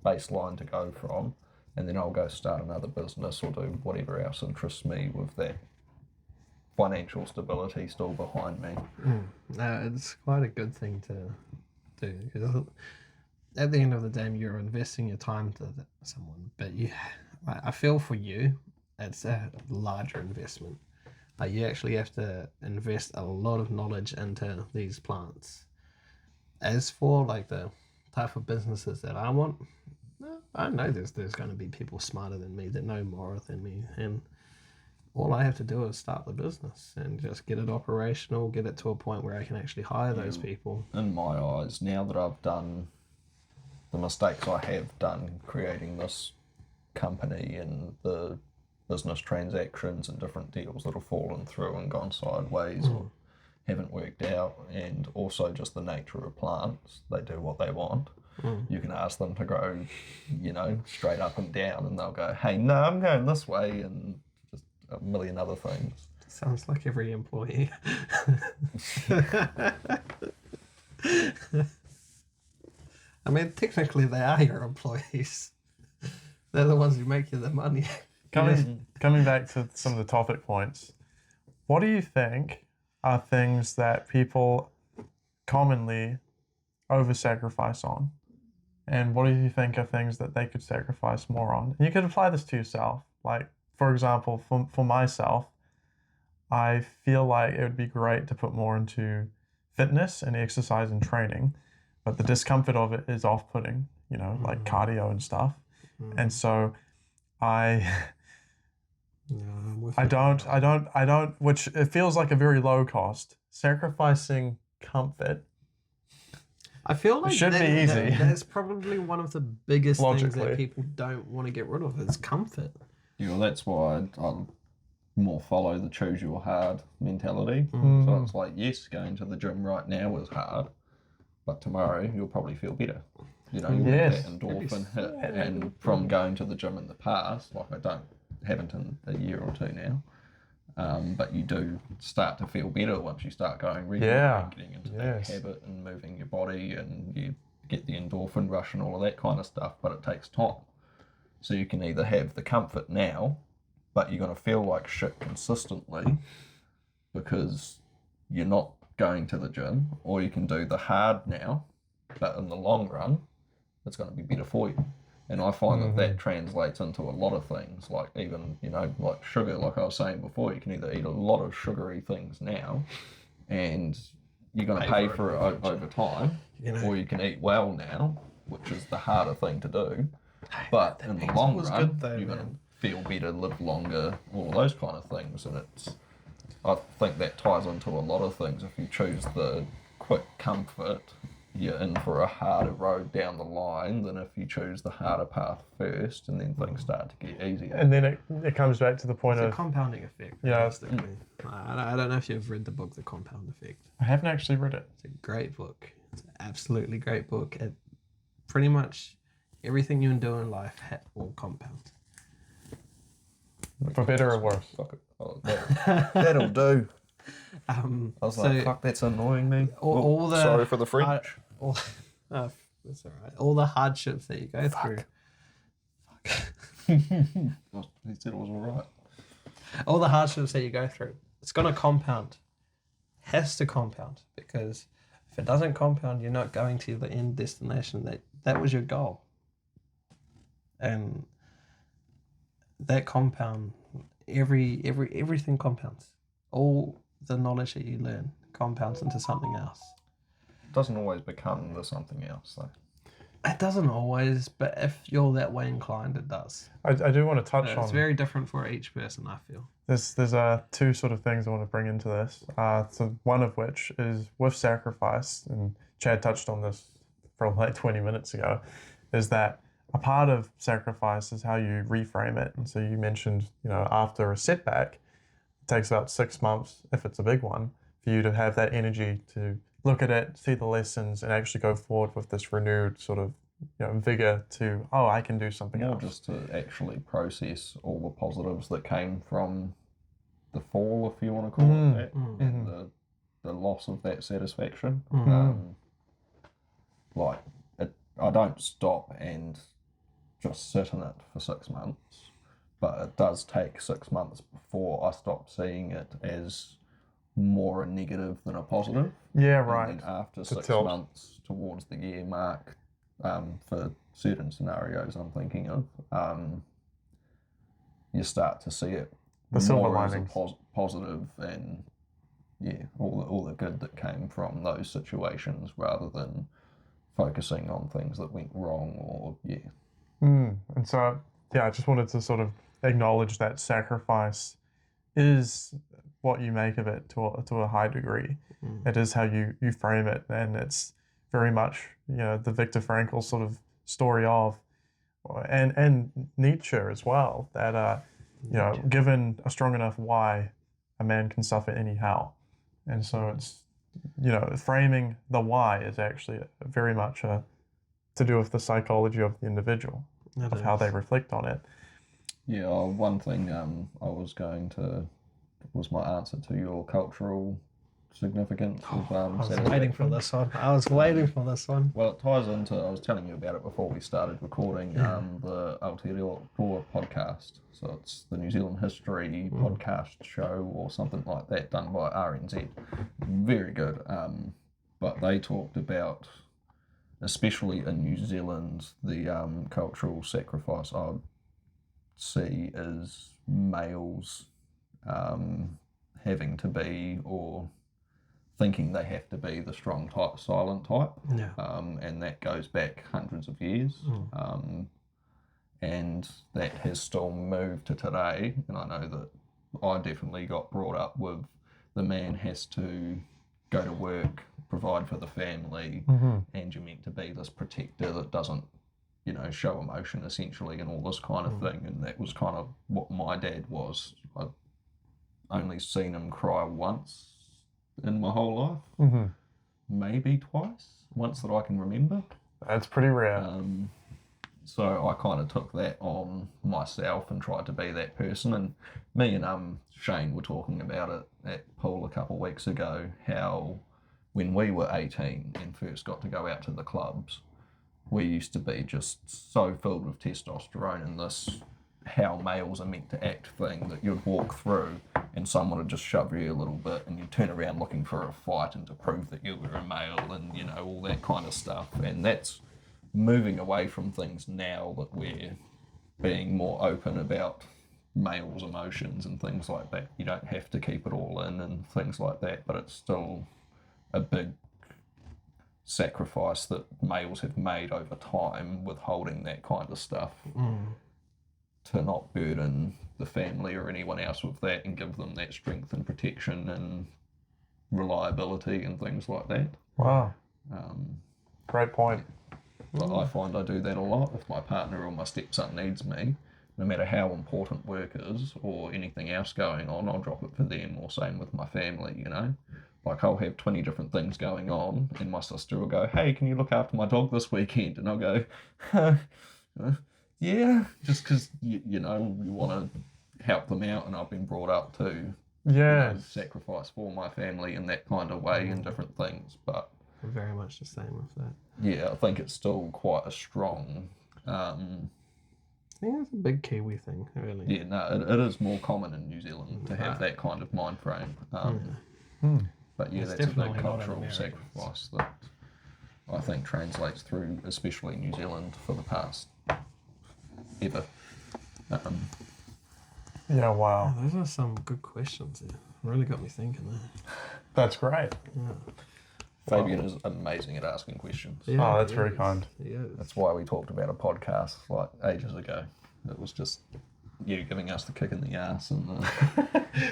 S4: baseline to go from, and then I'll go start another business or do whatever else interests me with that financial stability still behind me.
S3: No, it's quite a good thing to do, because at the end of the day, you're investing your time to someone, but I feel for you, it's a larger investment. Like you actually have to invest a lot of knowledge into these plants. As for like the type of businesses that I want, I know there's going to be people smarter than me that know more than me, and all I have to do is start the business and just get it operational, get it to a point where I can actually hire those people.
S4: In my eyes, now that I've done the mistakes I have done creating this company and the business transactions and different deals that have fallen through and gone sideways or haven't worked out, and also just the nature of plants, they do what they want. You can ask them to go, straight up and down, and they'll go, hey, no, I'm going this way, and just a million other things.
S3: Sounds like every employee. I mean, technically they are your employees. They're the ones who make you the money.
S2: Coming back to some of the topic points, what do you think are things that people commonly over-sacrifice on? And what do you think are things that they could sacrifice more on? And you could apply this to yourself. Like, for example, for myself, I feel like it would be great to put more into fitness and exercise and training, but the discomfort of it is off-putting, like cardio and stuff. And so I don't, which it feels like a very low cost, sacrificing comfort.
S3: I feel like
S2: It should be easy.
S3: That's probably one of the biggest things
S2: Logically.
S3: that people don't want to get rid of is comfort.
S4: That's why I more follow the choose your hard mentality. So it's like, yes, going to the gym right now is hard, but tomorrow you'll probably feel better. You'll
S2: Yes.
S4: get that endorphin hit, and from going to the gym in the past, like haven't in a year or two now, but you do start to feel better once you start going regularly, and getting into that habit and moving your body, and you get the endorphin rush and all of that kind of stuff, but it takes time. So you can either have the comfort now, but you're going to feel like shit consistently because you're not going to the gym, or you can do the hard now, but in the long run, it's going to be better for you. And I find that translates into a lot of things, like even, like sugar, like I was saying before, you can either eat a lot of sugary things now, and you're going to pay for it over time, or you can eat well now, which is the harder thing to do. But in the long run, you're going to feel better, live longer, all those kind of things. And I think that ties into a lot of things. If you choose the quick comfort, you're in for a harder road down the line than if you choose the harder path first, and then things start to get easier.
S2: And then it comes back to the point
S3: It's
S2: of
S3: a compounding effect.
S2: Yeah.
S3: Realistically. I don't know if you've read the book, The Compound Effect.
S2: I haven't actually read it.
S3: It's a great book. It's an absolutely great book. It pretty much everything you do in life will compound.
S2: For better or worse.
S4: Fuck it. Oh, that'll do. I was like,
S3: so
S4: fuck, that's annoying me.
S3: all the
S4: sorry for the French.
S3: That's all right. All the hardships that you go through.
S4: He said it was all right.
S3: All the hardships that you go through, it's going to compound. Has to compound, because if it doesn't compound, you're not going to the end destination. That was your goal. And that compound, everything compounds. All the knowledge that you learn compounds into something else.
S4: It doesn't always become the something else, though.
S3: It doesn't always, but if you're that way inclined, it does.
S2: I do want to touch on...
S3: It's very different for each person, I feel.
S2: There's two sort of things I want to bring into this. So one of which is with sacrifice, and Chad touched on this from like 20 minutes ago, is that a part of sacrifice is how you reframe it. And so you mentioned, after a setback, it takes about 6 months, if it's a big one, for you to have that energy to look at it, see the lessons, and actually go forward with this renewed sort of vigor to, I can do something else.
S4: Just to actually process all the positives that came from the fall, if you want to call it that, and the loss of that satisfaction. I don't stop and just sit in it for 6 months, but it does take 6 months before I stop seeing it as more a negative than a positive.
S2: Yeah, right.
S4: And then after 6 months towards the year mark, for certain scenarios I'm thinking of, you start to see it more as a positive, and all the good that came from those situations, rather than focusing on things that went wrong
S2: And so, I just wanted to sort of acknowledge that sacrifice is what you make of it to a high degree. It is how you frame it, and it's very much the Viktor Frankl sort of story of, and Nietzsche as well, that given a strong enough why, a man can suffer anyhow. And so it's framing the why is actually very much to do with the psychology of the individual, of how they reflect on it.
S4: Yeah, one thing was my answer to your cultural significance of
S3: I was waiting for this one.
S4: Well, it ties into, I was telling you about it before we started recording, the Aotearoa podcast. So it's the New Zealand History podcast show or something like that, done by RNZ. Very good. But they talked about, especially in New Zealand, the cultural sacrifice I would see is males having to be, or thinking they have to be, the strong type, silent type.
S3: Yeah.
S4: And that goes back hundreds of years. And that has still moved to today. And I know that I definitely got brought up with the man has to go to work, provide for the family, and you're meant to be this protector that doesn't, show emotion essentially, and all this kind of thing. And that was kind of what my dad was. I'd only seen him cry once in my whole life, maybe twice, once that I can remember.
S2: That's pretty rare.
S4: So I kind of took that on myself and tried to be that person. And me and Shane were talking about it at pool a couple of weeks ago, how when we were 18 and first got to go out to the clubs, we used to be just so filled with testosterone and this how males are meant to act thing that you'd walk through and someone would just shove you a little bit, and you turn around looking for a fight and to prove that you were a male, and all that kind of stuff. And that's moving away from things now that we're being more open about males' emotions and things like that. You don't have to keep it all in and things like that, but it's still a big sacrifice that males have made over time withholding that kind of stuff to not burden the family or anyone else with that and give them that strength and protection and reliability and things like that.
S2: Wow. Great point.
S4: But I find I do that a lot. If my partner or my stepson needs me, no matter how important work is or anything else going on, I'll drop it for them, or same with my family, Like, I'll have 20 different things going on, and my sister will go, hey, can you look after my dog this weekend? And I'll go, yeah, just because, you want to help them out, and I've been brought up to sacrifice for my family in that kind of way and different things. But
S3: I'm very much the same with that.
S4: yeah, I think it's still quite a strong...
S3: I think it's a big Kiwi thing, really.
S4: Yeah, no, it is more common in New Zealand to have that kind of mind frame. But yeah,
S3: It's
S4: that's a
S3: definitely
S4: big
S3: not in
S4: cultural
S3: America.
S4: sacrifice that I think translates through, especially New Zealand, for the past ever.
S2: Yeah, wow.
S3: Oh, those are some good questions there. Really got me thinking there.
S2: That's great.
S3: Yeah.
S4: Fabian is amazing at asking questions.
S3: Yeah,
S2: Oh, that's
S3: he
S2: very
S3: is.
S2: kind.
S3: He is.
S4: That's why we talked about a podcast like ages ago. It was just you giving us the kick in the ass, and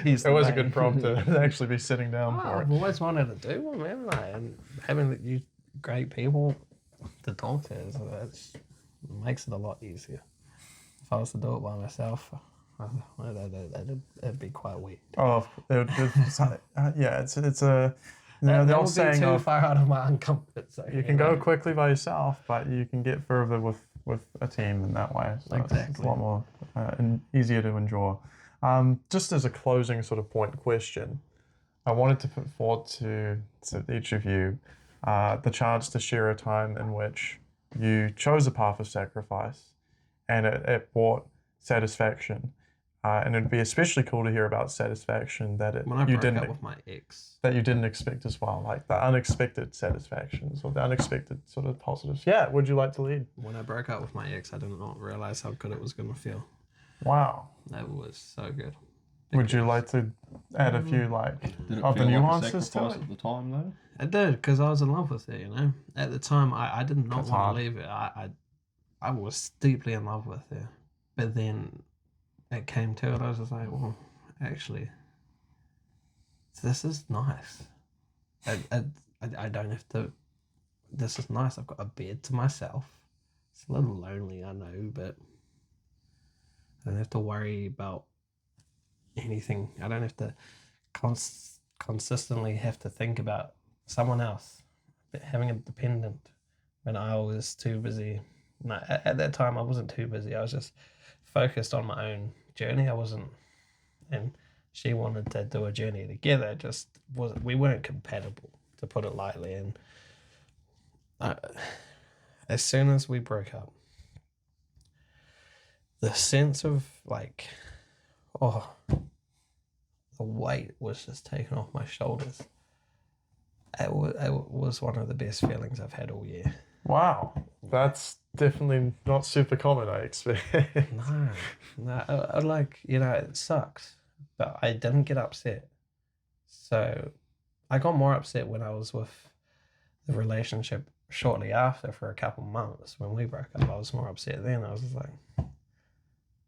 S2: It was a good prompt to actually be sitting down for
S3: I've
S2: it.
S3: always wanted to do one, man. And having you great people to talk to, makes it a lot easier. If I was to do it by myself, it'd be quite weird.
S2: Oh, yeah, it's a... the old saying
S3: be too
S2: of,
S3: far out of my own comfort zone.
S2: you can go quickly by yourself, but you can get further with a team in that way. So it's a
S3: Exactly.
S2: lot more and easier to endure. Just as a closing sort of point question, I wanted to put forward to each of you the chance to share a time in which you chose a path of sacrifice and it brought satisfaction. And it'd be especially cool to hear about satisfaction that
S3: When I broke up with my ex,
S2: that you didn't expect as well, like the unexpected satisfactions or the unexpected sort of positives. Yeah, would you like to lead?
S3: when I broke up with my ex, I did not realize how good it was going to feel.
S2: Wow.
S3: That was so good.
S2: Would you like to add a few
S4: Did it
S2: of the
S4: feel like a
S2: nuances to
S4: sacrifice
S2: it?
S4: at the time though?
S3: I did, because I was in love with it, At the time, I did not
S2: That's
S3: want
S2: hard.
S3: to leave it. I was deeply in love with her. But then it came to it, I was just like, well, actually, this is nice. I don't have to, this is nice. I've got a bed to myself. It's a little lonely, I know, but I don't have to worry about anything. I don't have to consistently have to think about someone else. But having a dependent when I was too busy. No, at that time I wasn't too busy. I was just focused on my own journey. I wasn't, and she wanted to do a journey together. It just wasn't. We weren't compatible, to put it lightly. And as soon as we broke up, the sense of like, the weight was just taken off my shoulders. It was one of the best feelings I've had all year.
S2: Wow, that's definitely not super common, I expect.
S3: No, I like, it sucks, but I didn't get upset. So I got more upset when I was with the relationship shortly after for a couple months. When we broke up, I was more upset then. I was just like,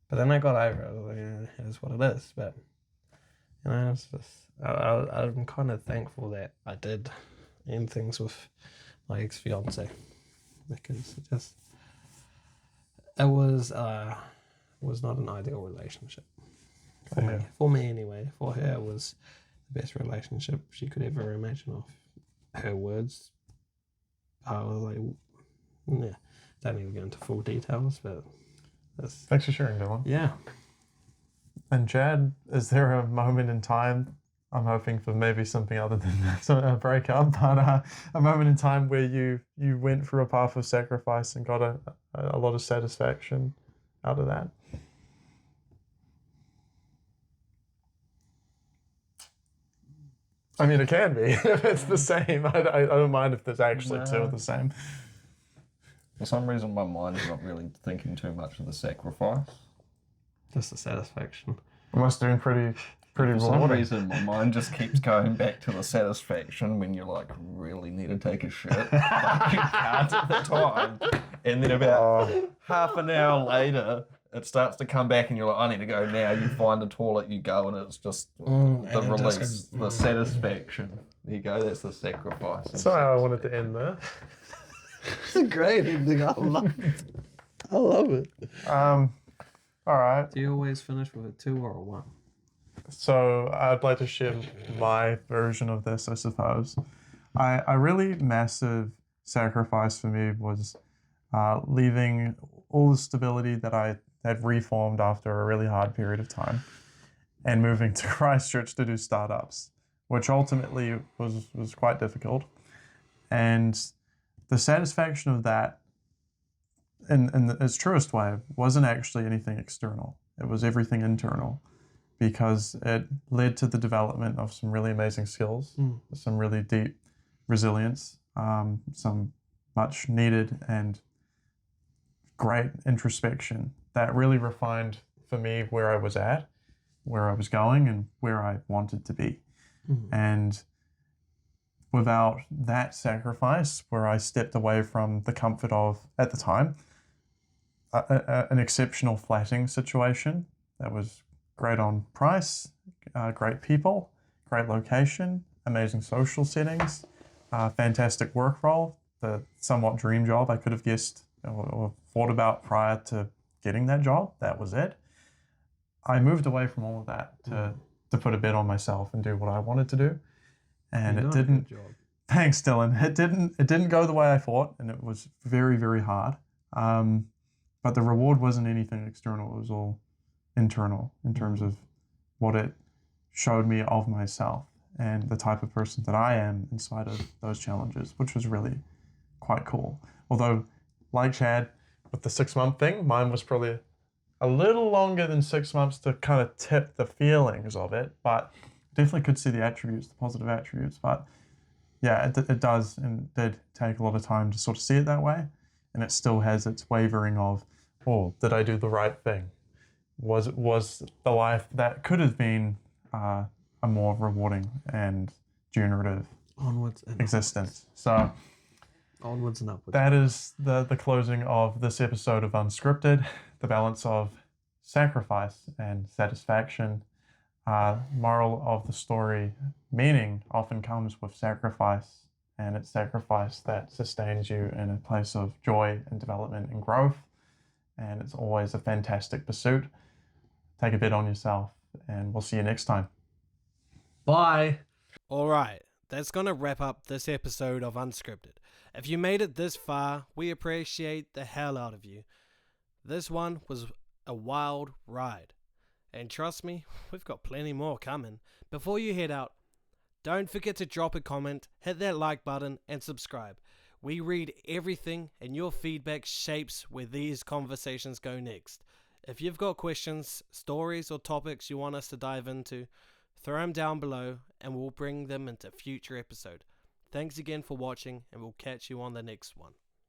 S3: but then I got over it. I was like, yeah, it is what it is. But, it's just, I'm kind of thankful that I did end things with my ex-fiance, because it was not an ideal relationship for me. For me anyway. For her, it was the best relationship she could ever imagine. Of her words, I was like, yeah. Don't need to go into full details, but
S2: Thanks for sharing, Dylan.
S3: yeah.
S2: And Chad, is there a moment in time, I'm hoping for maybe something other than a breakup, but a moment in time where you went through a path of sacrifice and got a lot of satisfaction out of that? I mean, it can be if it's the same. I don't mind if there's actually two of the same.
S4: For some reason, my mind's not really thinking too much of the sacrifice.
S3: Just the satisfaction.
S2: It must have been pretty
S4: For some
S2: rewarding.
S4: reason, my mind just keeps going back to the satisfaction when you like really need to take a shit. Like, you can't at the time. And then about half an hour later, it starts to come back and you're like, I need to go now. You find the toilet, you go, and it's just the release, the satisfaction. There you go, that's the sacrifice.
S2: That's how I wanted to end there.
S3: It's a great ending. I love it. I love it.
S2: All right.
S3: Do you always finish with a 2 or a 1?
S2: So I'd like to share my version of this, I suppose. A really massive sacrifice for me was leaving all the stability that I had reformed after a really hard period of time and moving to Christchurch to do startups, which ultimately was quite difficult. And the satisfaction of that, in its truest way, wasn't actually anything external. It was everything internal, because it led to the development of some really amazing skills, some really deep resilience, some much needed and great introspection that really refined for me where I was at, where I was going, and where I wanted to be. And without that sacrifice, where I stepped away from the comfort of, at the time, an exceptional flatting situation that was great on price, great people, great location, amazing social settings, fantastic work role, the somewhat dream job I could have guessed or thought about prior to getting that job. That was it. I moved away from all of that to put a bet on myself and do what I wanted to do. And it didn't. Thanks, Dylan. It didn't go the way I thought, and it was very, very hard. But the reward wasn't anything external. It was all internal in terms of what it showed me of myself and the type of person that I am in spite of those challenges, which was really quite cool. Although, like Chad, with the 6-month thing, mine was probably a little longer than 6 months to kind of tip the feelings of it, but definitely could see the attributes, the positive attributes. But yeah, it does and did take a lot of time to sort of see it that way. And it still has its wavering of, oh, did I do the right thing? Was the life that could have been a more rewarding and generative
S3: Onwards and
S2: existence? So
S3: onwards and upwards.
S2: that is the closing of this episode of Unscripted, the balance of sacrifice and satisfaction. Moral of the story, meaning often comes with sacrifice, and it's sacrifice that sustains you in a place of joy and development and growth, and it's always a fantastic pursuit. Take a bet on yourself, and we'll see you next time.
S3: Bye.
S1: All right, that's going to wrap up this episode of Unscripted. If you made it this far, we appreciate the hell out of you. This one was a wild ride. And trust me, we've got plenty more coming. Before you head out, don't forget to drop a comment, hit that like button, and subscribe. We read everything, and your feedback shapes where these conversations go next. If you've got questions, stories, or topics you want us to dive into, throw them down below, and we'll bring them into future episode. Thanks again for watching, and we'll catch you on the next one.